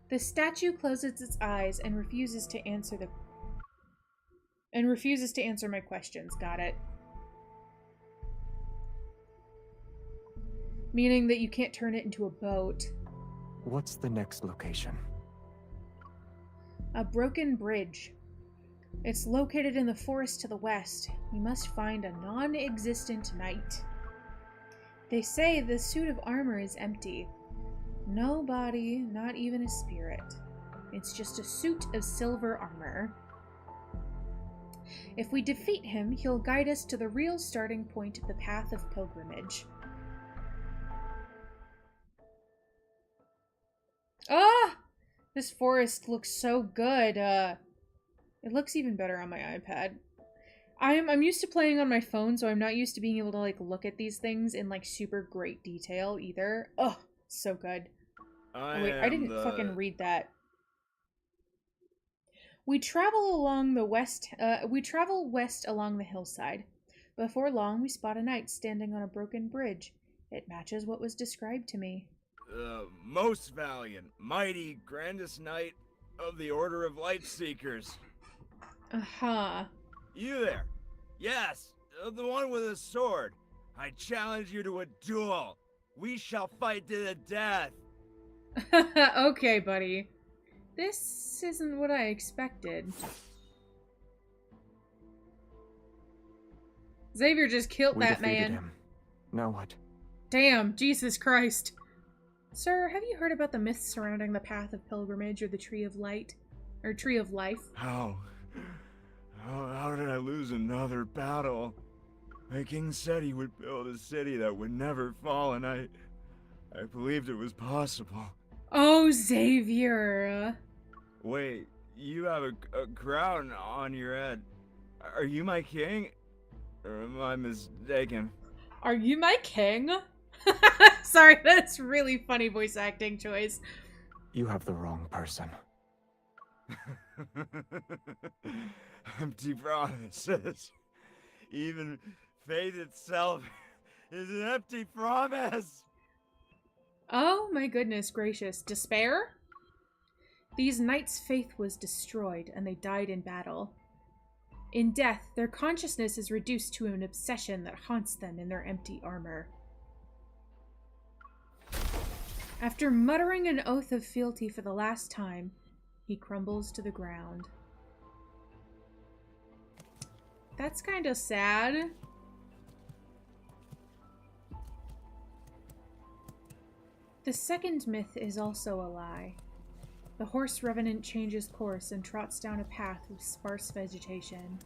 [SPEAKER 1] The statue closes its eyes and refuses to answer my questions. Got it. Meaning that you can't turn it into a boat.
[SPEAKER 4] What's the next location?
[SPEAKER 1] A broken bridge. It's located in the forest to the west. We must find a non-existent knight. They say the suit of armor is empty. No body, not even a spirit. It's just a suit of silver armor. If we defeat him, he'll guide us to the real starting point of the path of pilgrimage. Ah! This forest looks so good. It looks even better on my iPad. I'm used to playing on my phone, so I'm not used to being able to, like, look at these things in, like, super great detail either. Oh, so good. Oh, wait, I didn't fucking read that. We travel west along the hillside. Before long, we spot a knight standing on a broken bridge. It matches what was described to me.
[SPEAKER 9] Most valiant, mighty, grandest knight of the Order of Lightseekers.
[SPEAKER 1] Uh-huh.
[SPEAKER 9] You there? Yes, the one with a sword. I challenge you to a duel. We shall fight to the death.
[SPEAKER 1] Okay, buddy. This isn't what I expected. Xavier just killed that man.
[SPEAKER 4] Him. Now what?
[SPEAKER 1] Damn, Jesus Christ. Sir, have you heard about the myths surrounding the Path of Pilgrimage or the Tree of Light? Or Tree of Life?
[SPEAKER 9] How did I lose another battle? My king said he would build a city that would never fall, and I believed it was possible.
[SPEAKER 1] Oh, Xavier.
[SPEAKER 9] Wait, you have a crown on your head. Are you my king? Or am I mistaken?
[SPEAKER 1] Are you my king? Sorry, that's really funny voice acting choice.
[SPEAKER 4] You have the wrong person.
[SPEAKER 9] Empty promises. Even fate itself is an empty promise.
[SPEAKER 1] Oh my goodness gracious. Despair? These knights' faith was destroyed, and they died in battle. In death, their consciousness is reduced to an obsession that haunts them in their empty armor. After muttering an oath of fealty for the last time, he crumbles to the ground. That's kind of sad. The second myth is also a lie. The horse revenant changes course and trots down a path with sparse vegetation.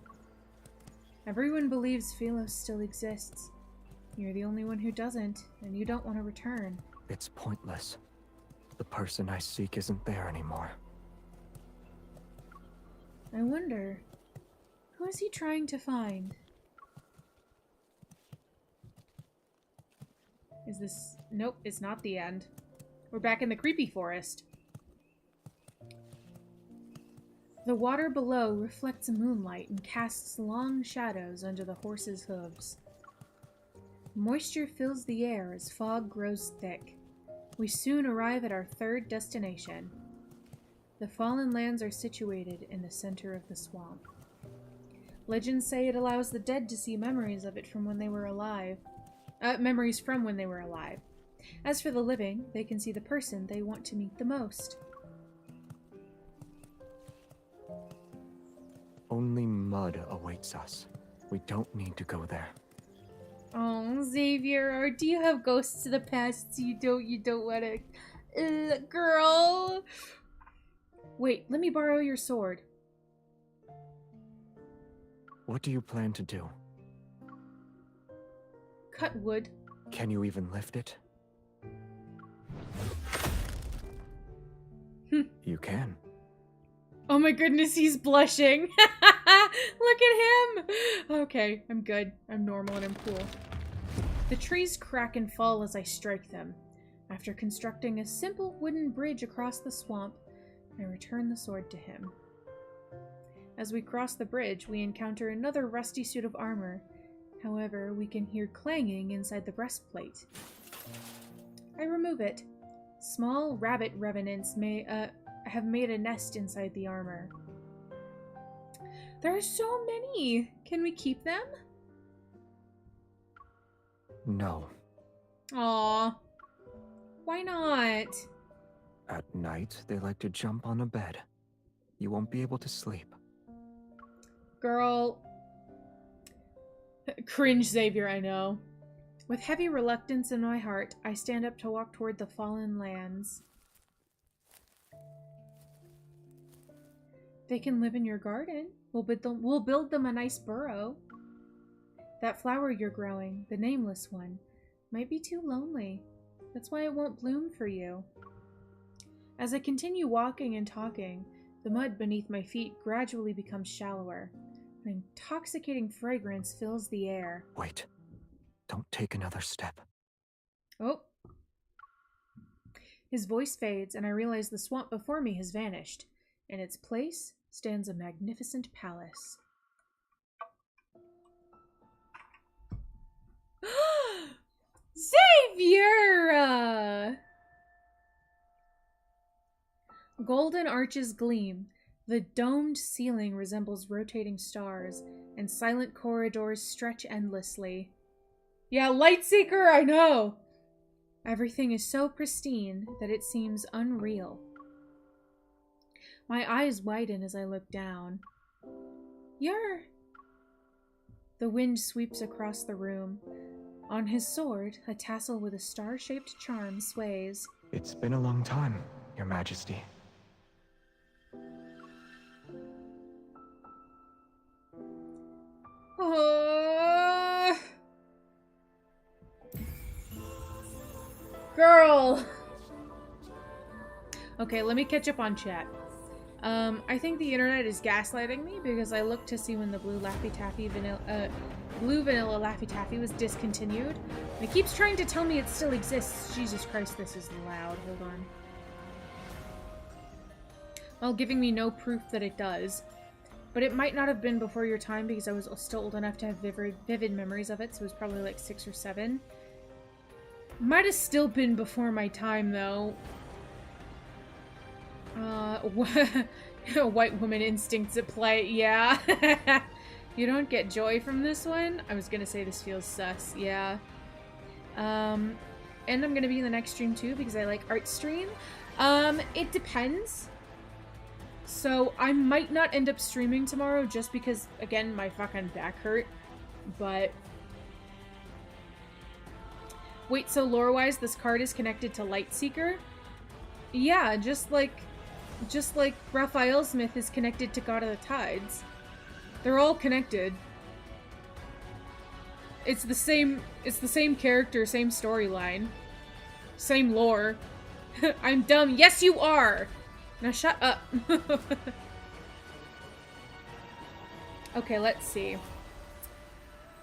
[SPEAKER 1] Everyone believes Philos still exists. You're the only one who doesn't, and you don't want to return.
[SPEAKER 4] It's pointless. The person I seek isn't there anymore.
[SPEAKER 1] I wonder, who is he trying to find? Is this... Nope, it's not the end. We're back in the creepy forest. The water below reflects moonlight and casts long shadows under the horse's hooves. Moisture fills the air as fog grows thick. We soon arrive at our third destination. The Fallen Lands are situated in the center of the swamp. Legends say it allows the dead to see memories of it from when they were alive. Memories from when they were alive. As for the living, they can see the person they want to meet the most.
[SPEAKER 4] Only mud awaits us. We don't need to go there.
[SPEAKER 1] Oh, Xavier, or do you have ghosts of the past so you don't want to... girl! Wait, let me borrow your sword.
[SPEAKER 4] What do you plan to do?
[SPEAKER 1] Cut wood.
[SPEAKER 4] Can you even lift it? You can.
[SPEAKER 1] Oh my goodness, he's blushing. Look at him. Okay, I'm good. I'm normal and I'm cool. The trees crack and fall as I strike them. After constructing a simple wooden bridge across the swamp, I return the sword to him. As we cross the bridge, we encounter another rusty suit of armor. However, we can hear clanging inside the breastplate. I remove it. Small rabbit revenants may have made a nest inside the armor. There are so many! Can we keep them?
[SPEAKER 4] No.
[SPEAKER 1] Aww. Why not?
[SPEAKER 4] At night, they like to jump on a bed. You won't be able to sleep.
[SPEAKER 1] Girl. Cringe, Xavier, I know. With heavy reluctance in my heart, I stand up to walk toward the Fallen Lands. They can live in your garden. We'll build them a nice burrow. That flower you're growing, the nameless one, might be too lonely. That's why it won't bloom for you. As I continue walking and talking, the mud beneath my feet gradually becomes shallower. An intoxicating fragrance fills the air.
[SPEAKER 4] Wait. Don't take another step.
[SPEAKER 1] Oh. His voice fades, and I realize the swamp before me has vanished. In its place stands a magnificent palace. Xavier! Golden arches gleam. The domed ceiling resembles rotating stars, and silent corridors stretch endlessly. Yeah, Lightseeker, I know! Everything is so pristine that it seems unreal. My eyes widen as I look down. You're... The wind sweeps across the room. On his sword, a tassel with a star-shaped charm sways.
[SPEAKER 4] It's been a long time, Your Majesty.
[SPEAKER 1] Girl! Okay, let me catch up on chat. I think the internet is gaslighting me because I looked to see when the blue Laffy Taffy blue vanilla Laffy Taffy was discontinued. And it keeps trying to tell me it still exists. Jesus Christ, this is loud. Hold on. While giving me no proof that it does. But it might not have been before your time because I was still old enough to have vivid memories of it, so it was probably like 6 or 7. Might have still been before my time, though. White woman instincts at play, yeah. You don't get joy from this one? I was gonna say this feels sus, yeah. And I'm gonna be in the next stream too because I like art stream. It depends. So I might not end up streaming tomorrow just because, again, my fucking back hurt. But... Wait, so lore-wise, this card is connected to Lightseeker? Yeah, just like Raphael Smith is connected to God of the Tides. They're all connected. It's the same character, same storyline. Same lore. I'm dumb. Yes, you are! Now shut up. Okay, let's see.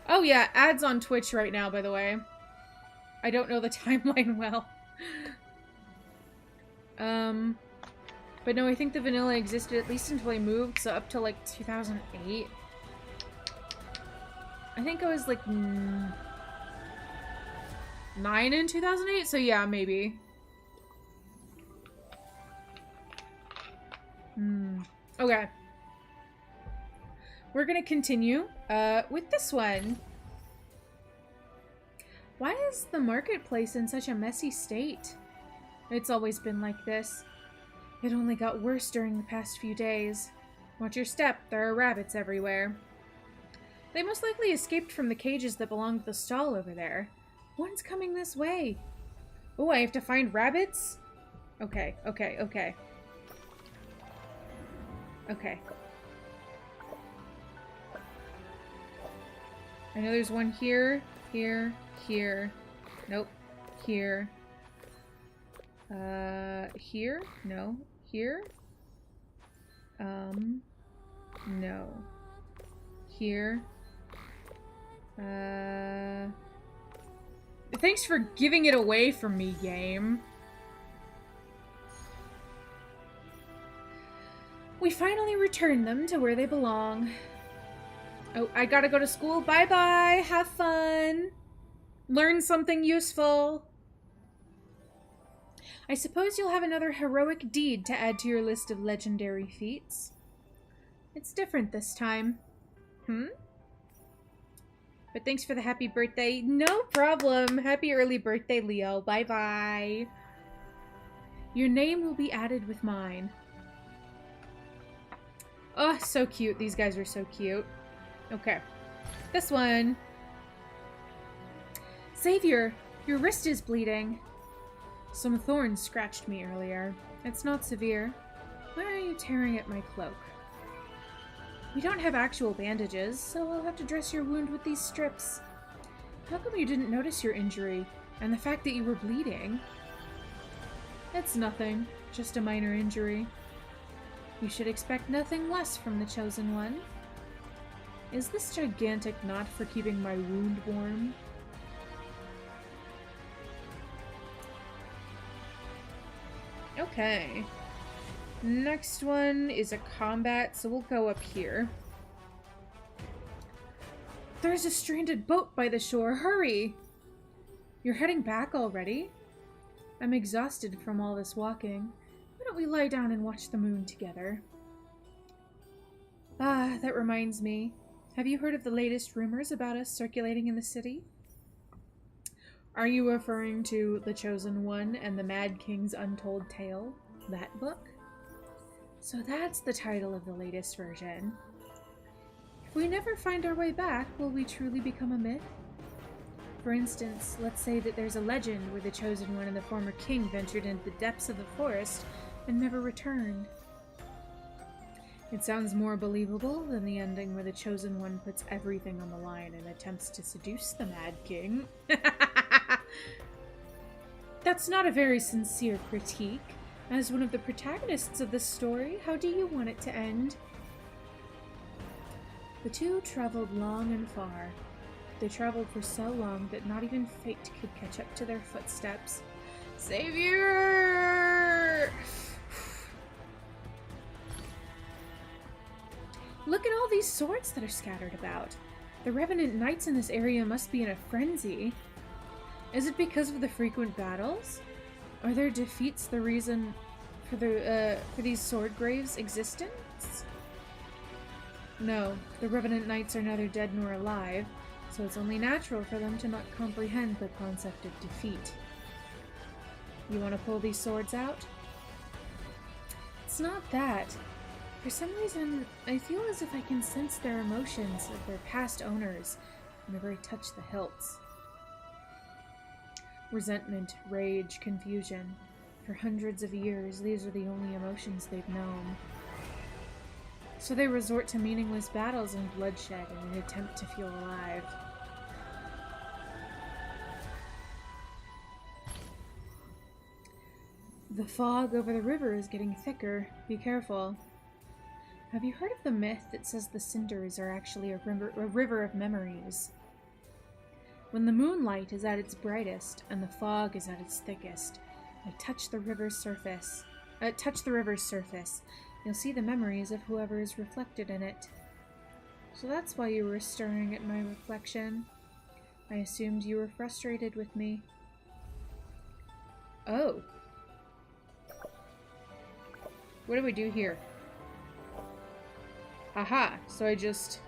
[SPEAKER 1] Oh yeah, ads on Twitch right now, by the way. I don't know the timeline well. But no, I think the vanilla existed at least until I moved, so up to like 2008. I think I was like 9 in 2008, so yeah, maybe. Okay. We're gonna continue with this one. Why is the marketplace in such a messy state? It's always been like this. It only got worse during the past few days. Watch your step, there are rabbits everywhere. They most likely escaped from the cages that belong to the stall over there. One's coming this way. Oh, I have to find rabbits? Okay. Okay. I know there's one here, here. Nope. Here. Here? No. Here? No. Here. Thanks for giving it away from me, game. We finally returned them to where they belong. Oh, I gotta go to school. Bye-bye. Have fun. Learn something useful. I suppose you'll have another heroic deed to add to your list of legendary feats. It's different this time. But thanks for the happy birthday. No problem. Happy early birthday, Leo. Bye-bye. Your name will be added with mine. Oh, so cute. These guys are so cute. Okay. This one. Xavier, your wrist is bleeding. Some thorns scratched me earlier. It's not severe. Why are you tearing at my cloak? We don't have actual bandages, so I'll have to dress your wound with these strips. How come you didn't notice your injury, and the fact that you were bleeding? It's nothing. Just a minor injury. You should expect nothing less from the Chosen One. Is this gigantic knot for keeping my wound warm? Okay. Next one is a combat, so we'll go up here. There's a stranded boat by the shore. Hurry! You're heading back already? I'm exhausted from all this walking. Why don't we lie down and watch the moon together? Ah, that reminds me. Have you heard of the latest rumors about us circulating in the city? Are you referring to The Chosen One and the Mad King's Untold Tale? That book? So that's the title of the latest version. If we never find our way back, will we truly become a myth? For instance, let's say that there's a legend where the Chosen One and the former king ventured into the depths of the forest and never returned. It sounds more believable than the ending where the Chosen One puts everything on the line and attempts to seduce the Mad King. That's not a very sincere critique. As one of the protagonists of this story, how do you want it to end? The two traveled long and far. They traveled for so long that not even fate could catch up to their footsteps. Xavier! Look at all these swords that are scattered about. The Revenant Knights in this area must be in a frenzy. Is it because of the frequent battles? Are their defeats the reason for these sword graves' existence? No, the Revenant Knights are neither dead nor alive, so it's only natural for them to not comprehend the concept of defeat. You want to pull these swords out? It's not that. For some reason, I feel as if I can sense their emotions of their past owners whenever I touch the hilts. Resentment, rage, confusion. For hundreds of years, these are the only emotions they've known. So they resort to meaningless battles and bloodshed in an attempt to feel alive. The fog over the river is getting thicker. Be careful. Have you heard of the myth that says the cinders are actually a river of memories? When the moonlight is at its brightest and the fog is at its thickest, touch the river's surface, you'll see the memories of whoever is reflected in it. So that's why you were staring at my reflection. I assumed you were frustrated with me. Oh. What do we do here? Aha, so I just...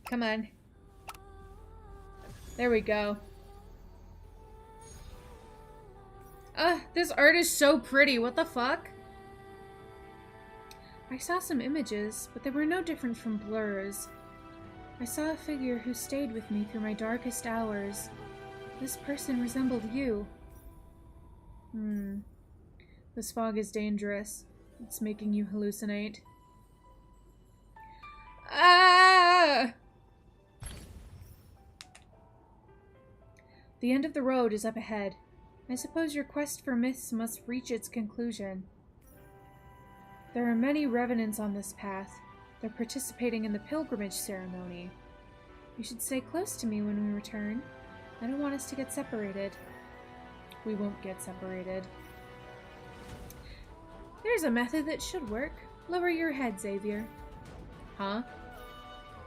[SPEAKER 1] Come on. There we go. This art is so pretty. What the fuck? I saw some images, but they were no different from blurs. I saw a figure who stayed with me through my darkest hours. This person resembled you. This fog is dangerous. It's making you hallucinate. Ah! The end of the road is up ahead. I suppose your quest for myths must reach its conclusion. There are many revenants on this path. They're participating in the pilgrimage ceremony. You should stay close to me when we return. I don't want us to get separated. We won't get separated. There's a method that should work. Lower your head, Xavier. Huh?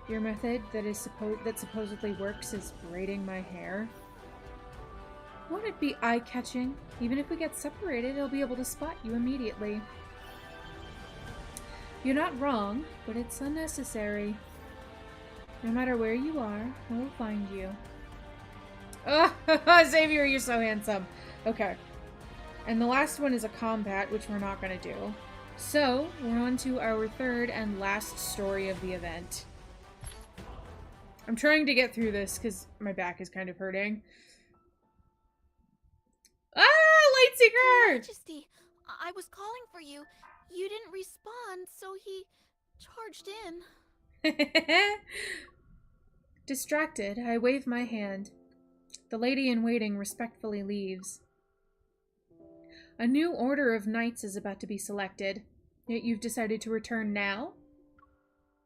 [SPEAKER 1] Your method that supposedly works is braiding my hair? Won't it be eye-catching? Even if we get separated, I'll be able to spot you immediately. You're not wrong, but it's unnecessary. No matter where you are, we'll find you. Oh, Xavier, you're so handsome. Okay. And the last one is a combat, which we're not going to do. So, we're on to our third and last story of the event. I'm trying to get through this because my back is kind of hurting. Ah, Lightseeker!
[SPEAKER 7] Majesty, I was calling for you. You didn't respond, so he charged in.
[SPEAKER 1] Distracted, I wave my hand. The lady-in-waiting respectfully leaves. A new order of knights is about to be selected, yet you've decided to return now?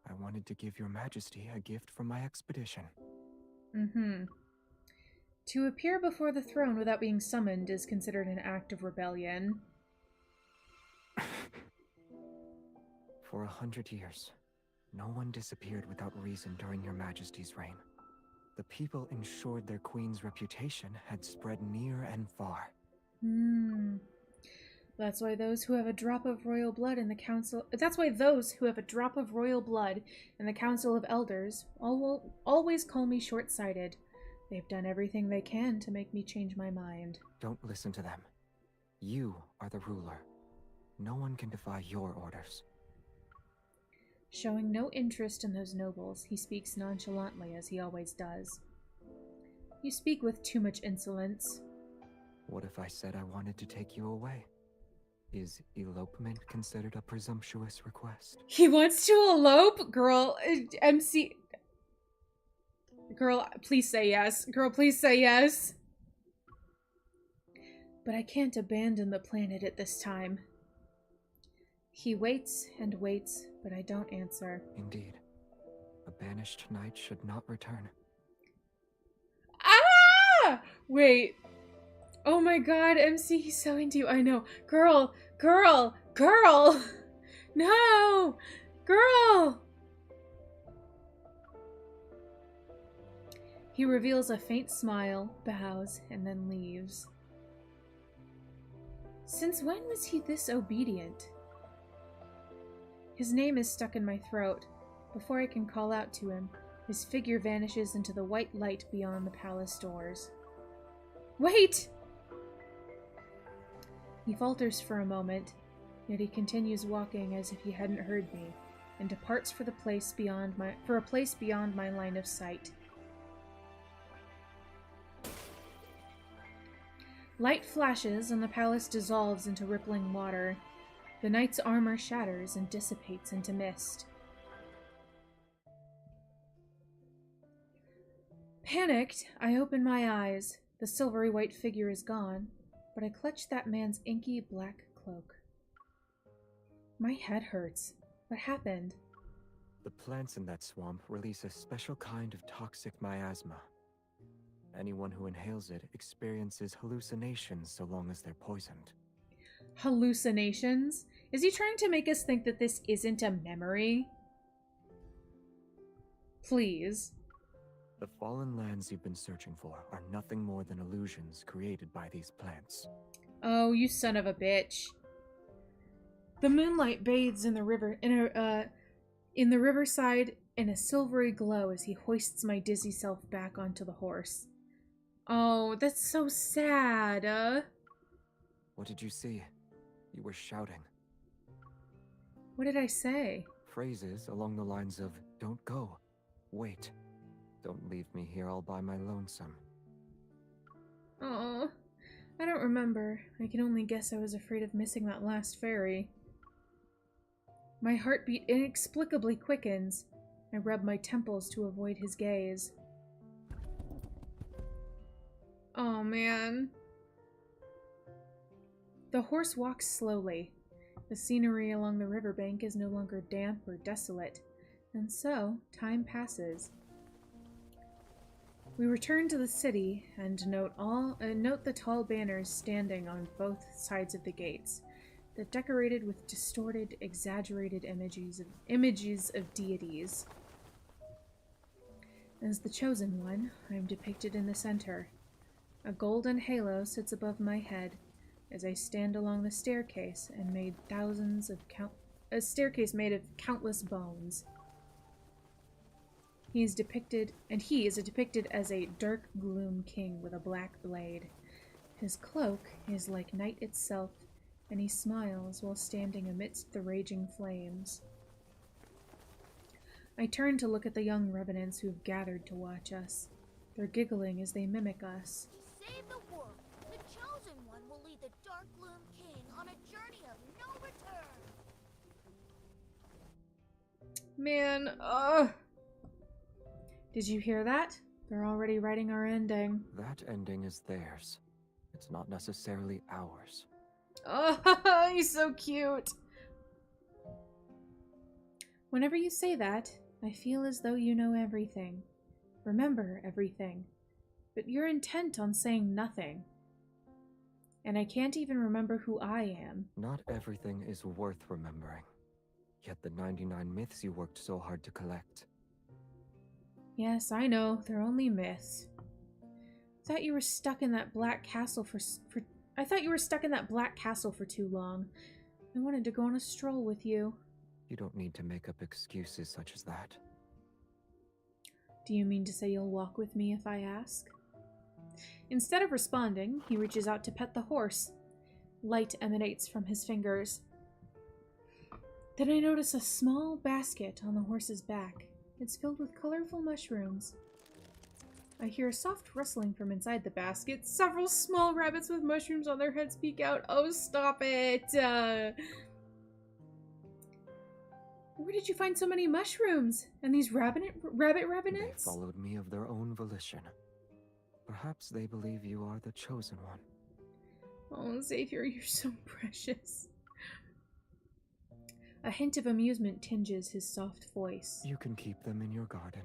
[SPEAKER 4] I wanted to give your majesty a gift from my expedition.
[SPEAKER 1] To appear before the throne without being summoned is considered an act of rebellion.
[SPEAKER 4] For 100 years, no one disappeared without reason during your majesty's reign. The people ensured their queen's reputation had spread near and far.
[SPEAKER 1] That's why those who have a drop of royal blood in the council... That's why those who have a drop of royal blood in the Council of Elders always call me short-sighted. They've done everything they can to make me change my mind.
[SPEAKER 4] Don't listen to them. You are the ruler. No one can defy your orders.
[SPEAKER 1] Showing no interest in those nobles, he speaks nonchalantly as he always does. You speak with too much insolence.
[SPEAKER 4] What if I said I wanted to take you away? Is elopement considered a presumptuous request?
[SPEAKER 1] He wants to elope? Girl, MC... Girl, please say yes. Girl, please say yes. But I can't abandon the planet at this time. He waits and waits, but I don't answer.
[SPEAKER 4] Indeed. A banished knight should not return.
[SPEAKER 1] Ah! Wait. Oh my god, MC, he's so into you. I know. Girl! Girl! Girl! No! Girl! He reveals a faint smile, bows, and then leaves. Since when was he this obedient? His name is stuck in my throat. Before I can call out to him, his figure vanishes into the white light beyond the palace doors. Wait! He falters for a moment, yet he continues walking as if he hadn't heard me, and departs for a place beyond my line of sight. Light flashes and the palace dissolves into rippling water. The knight's armor shatters and dissipates into mist. Panicked, I open my eyes. The silvery white figure is gone, but I clutch that man's inky black cloak. My head hurts. What happened?
[SPEAKER 4] The plants in that swamp release a special kind of toxic miasma. Anyone who inhales it experiences hallucinations so long as they're poisoned.
[SPEAKER 1] Hallucinations? Is he trying to make us think that this isn't a memory? Please.
[SPEAKER 4] The fallen lands you've been searching for are nothing more than illusions created by these plants.
[SPEAKER 1] Oh, you son of a bitch. The moonlight bathes in the river in the riverside in a silvery glow as he hoists my dizzy self back onto the horse. Oh, that's so sad.
[SPEAKER 4] What did you see? You were shouting.
[SPEAKER 1] What did I say?
[SPEAKER 4] Phrases along the lines of, "Don't go. Wait. Don't leave me here all by my lonesome."
[SPEAKER 1] Oh, I don't remember. I can only guess I was afraid of missing that last ferry. My heartbeat inexplicably quickens. I rub my temples to avoid his gaze. Oh, man. The horse walks slowly. The scenery along the riverbank is no longer damp or desolate, and so time passes. We return to the city and note the tall banners standing on both sides of the gates, that decorated with distorted, exaggerated images of deities. As the chosen one, I am depicted in the center. A golden halo sits above my head as I stand along the staircase and a staircase made of countless bones. He is depicted as a dark gloom king with a black blade. His cloak is like night itself, and he smiles while standing amidst the raging flames. I turn to look at the young revenants who have gathered to watch us. They're giggling as they mimic us.
[SPEAKER 7] To save the world, the Chosen One will lead the Dark Gloom King on a journey of no return.
[SPEAKER 1] Man, ugh. Did you hear that? They're already writing our ending.
[SPEAKER 4] That ending is theirs. It's not necessarily ours.
[SPEAKER 1] Oh, he's so cute. Whenever you say that, I feel as though you know everything. Remember everything. But you're intent on saying nothing. And I can't even remember who I am.
[SPEAKER 4] Not everything is worth remembering. Yet the 99 myths you worked so hard to collect.
[SPEAKER 1] Yes, I know. They're only myths. I thought you were stuck in that black castle for too long. I wanted to go on a stroll with you.
[SPEAKER 4] You don't need to make up excuses such as that.
[SPEAKER 1] Do you mean to say you'll walk with me if I ask? Instead of responding, he reaches out to pet the horse. Light emanates from his fingers. Then I notice a small basket on the horse's back. It's filled with colorful mushrooms. I hear a soft rustling from inside the basket. Several small rabbits with mushrooms on their heads peek out. Oh, stop it! Where did you find so many mushrooms? And these rabbit revenants?
[SPEAKER 4] They followed me of their own volition. Perhaps they believe you are the chosen one.
[SPEAKER 1] Oh, Xavier, you're so precious. A hint of amusement tinges his soft voice.
[SPEAKER 4] You can keep them in your garden.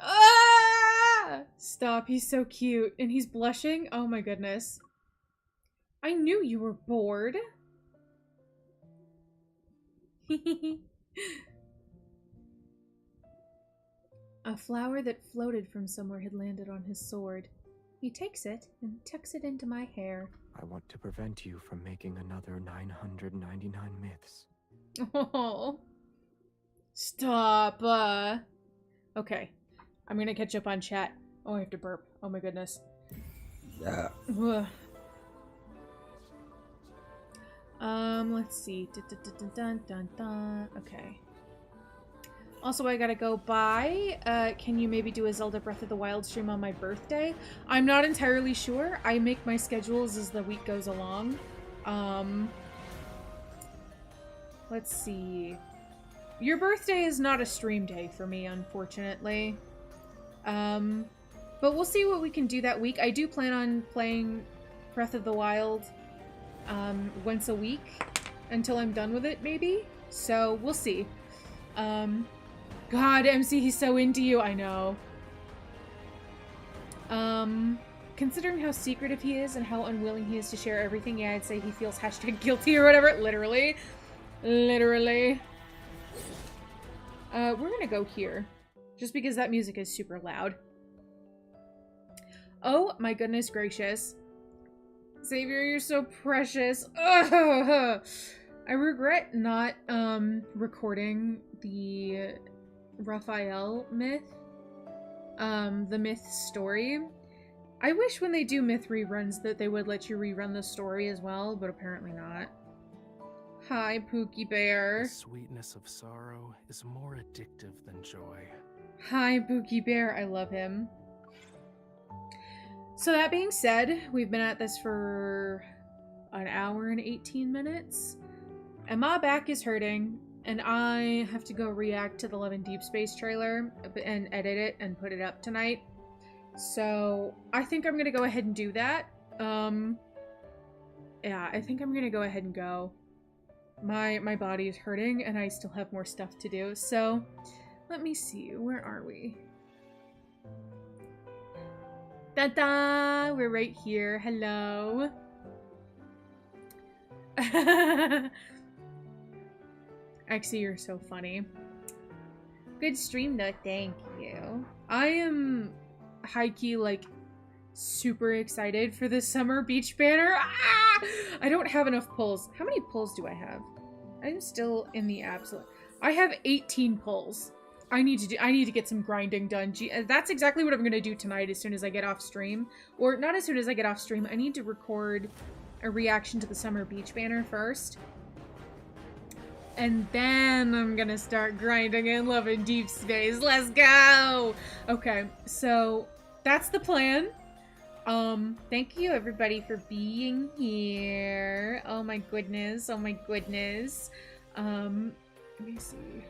[SPEAKER 1] Ah! Stop, he's so cute. And he's blushing? Oh my goodness. I knew you were bored. A flower that floated from somewhere had landed on his sword. He takes it and tucks it into my hair.
[SPEAKER 4] I want to prevent you from making another 999 myths.
[SPEAKER 1] Oh. Stop. Okay. I'm gonna catch up on chat. Oh, I have to burp. Oh my goodness.
[SPEAKER 5] Yeah.
[SPEAKER 1] Let's see. Dun, dun, dun. Okay. Also, I gotta go by. Can you maybe do a Zelda Breath of the Wild stream on my birthday? I'm not entirely sure. I make my schedules as the week goes along. Let's see. Your birthday is not a stream day for me, unfortunately. But we'll see what we can do that week. I do plan on playing Breath of the Wild once a week until I'm done with it, maybe. So we'll see. God, MC, he's so into you. I know. Considering how secretive he is and how unwilling he is to share everything, yeah, I'd say he feels #guilty or whatever. Literally. Literally. We're gonna go here. Just because that music is super loud. Oh my goodness gracious. Xavier, you're so precious. Ugh. I regret not recording the Raphael myth. The myth story. I wish when they do myth reruns that they would let you rerun the story as well, but apparently not. Hi, Pookie Bear.
[SPEAKER 2] The sweetness of sorrow is more addictive than joy.
[SPEAKER 1] Hi, Pookie Bear. I love him. So that being said, we've been at this for an hour and 18 minutes. And my back is hurting, and I have to go react to the Love and Deep Space trailer and edit it and put it up tonight. So I think I'm gonna go ahead and do that. Yeah, I think I'm gonna go ahead and go. My body is hurting, and I still have more stuff to do. So let me see. Where are we? Ta-da! We're right here. Hello. Actually, you're so funny. Good stream though, thank you. I am high-key, like, super excited for this summer beach banner. Ah! I don't have enough pulls. How many pulls do I have? I'm still in the absolute... I have 18 pulls. I need to get some grinding done. That's exactly what I'm gonna do tonight as soon as I get off stream. Or not as soon as I get off stream. I need to record a reaction to the summer beach banner first. And then I'm gonna start grinding in Love and Deep Space. Let's go! Okay, so that's the plan. Thank you everybody for being here. Oh my goodness, oh my goodness. Let me see.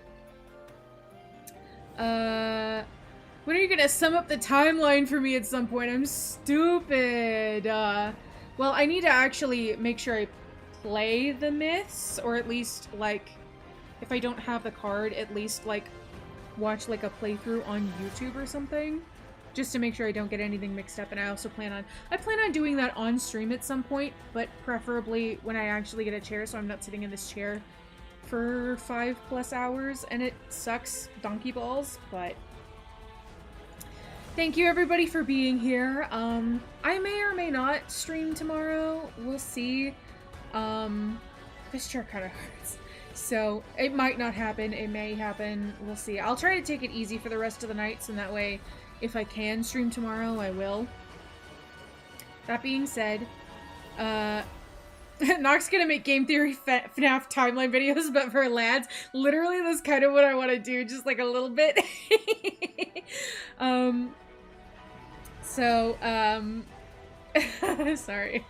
[SPEAKER 1] When are you gonna sum up the timeline for me at some point? I'm stupid. Well, I need to actually make sure I play the myths, or at least, like, if I don't have the card, at least, like, watch, like, a playthrough on YouTube or something. Just to make sure I don't get anything mixed up, and I also plan on doing that on stream at some point, but preferably when I actually get a chair, so I'm not sitting in this chair for 5+ hours, and it sucks donkey balls, but thank you everybody for being here. I may or may not stream tomorrow, we'll see. This chair kind of hurts, so it might not happen, it may happen, we'll see. I'll try to take it easy for the rest of the nights, and that way, if I can stream tomorrow, I will. That being said, Nox gonna make game theory FNAF timeline videos, but for lads. Literally, that's kind of what I want to do, just like a little bit. Sorry.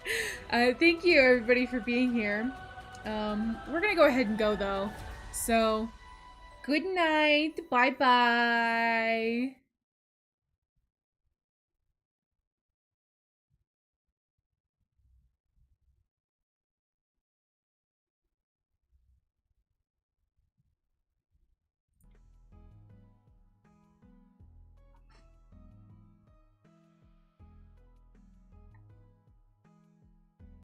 [SPEAKER 1] Thank you everybody for being here. We're gonna go ahead and go though. So, good night. Bye-bye.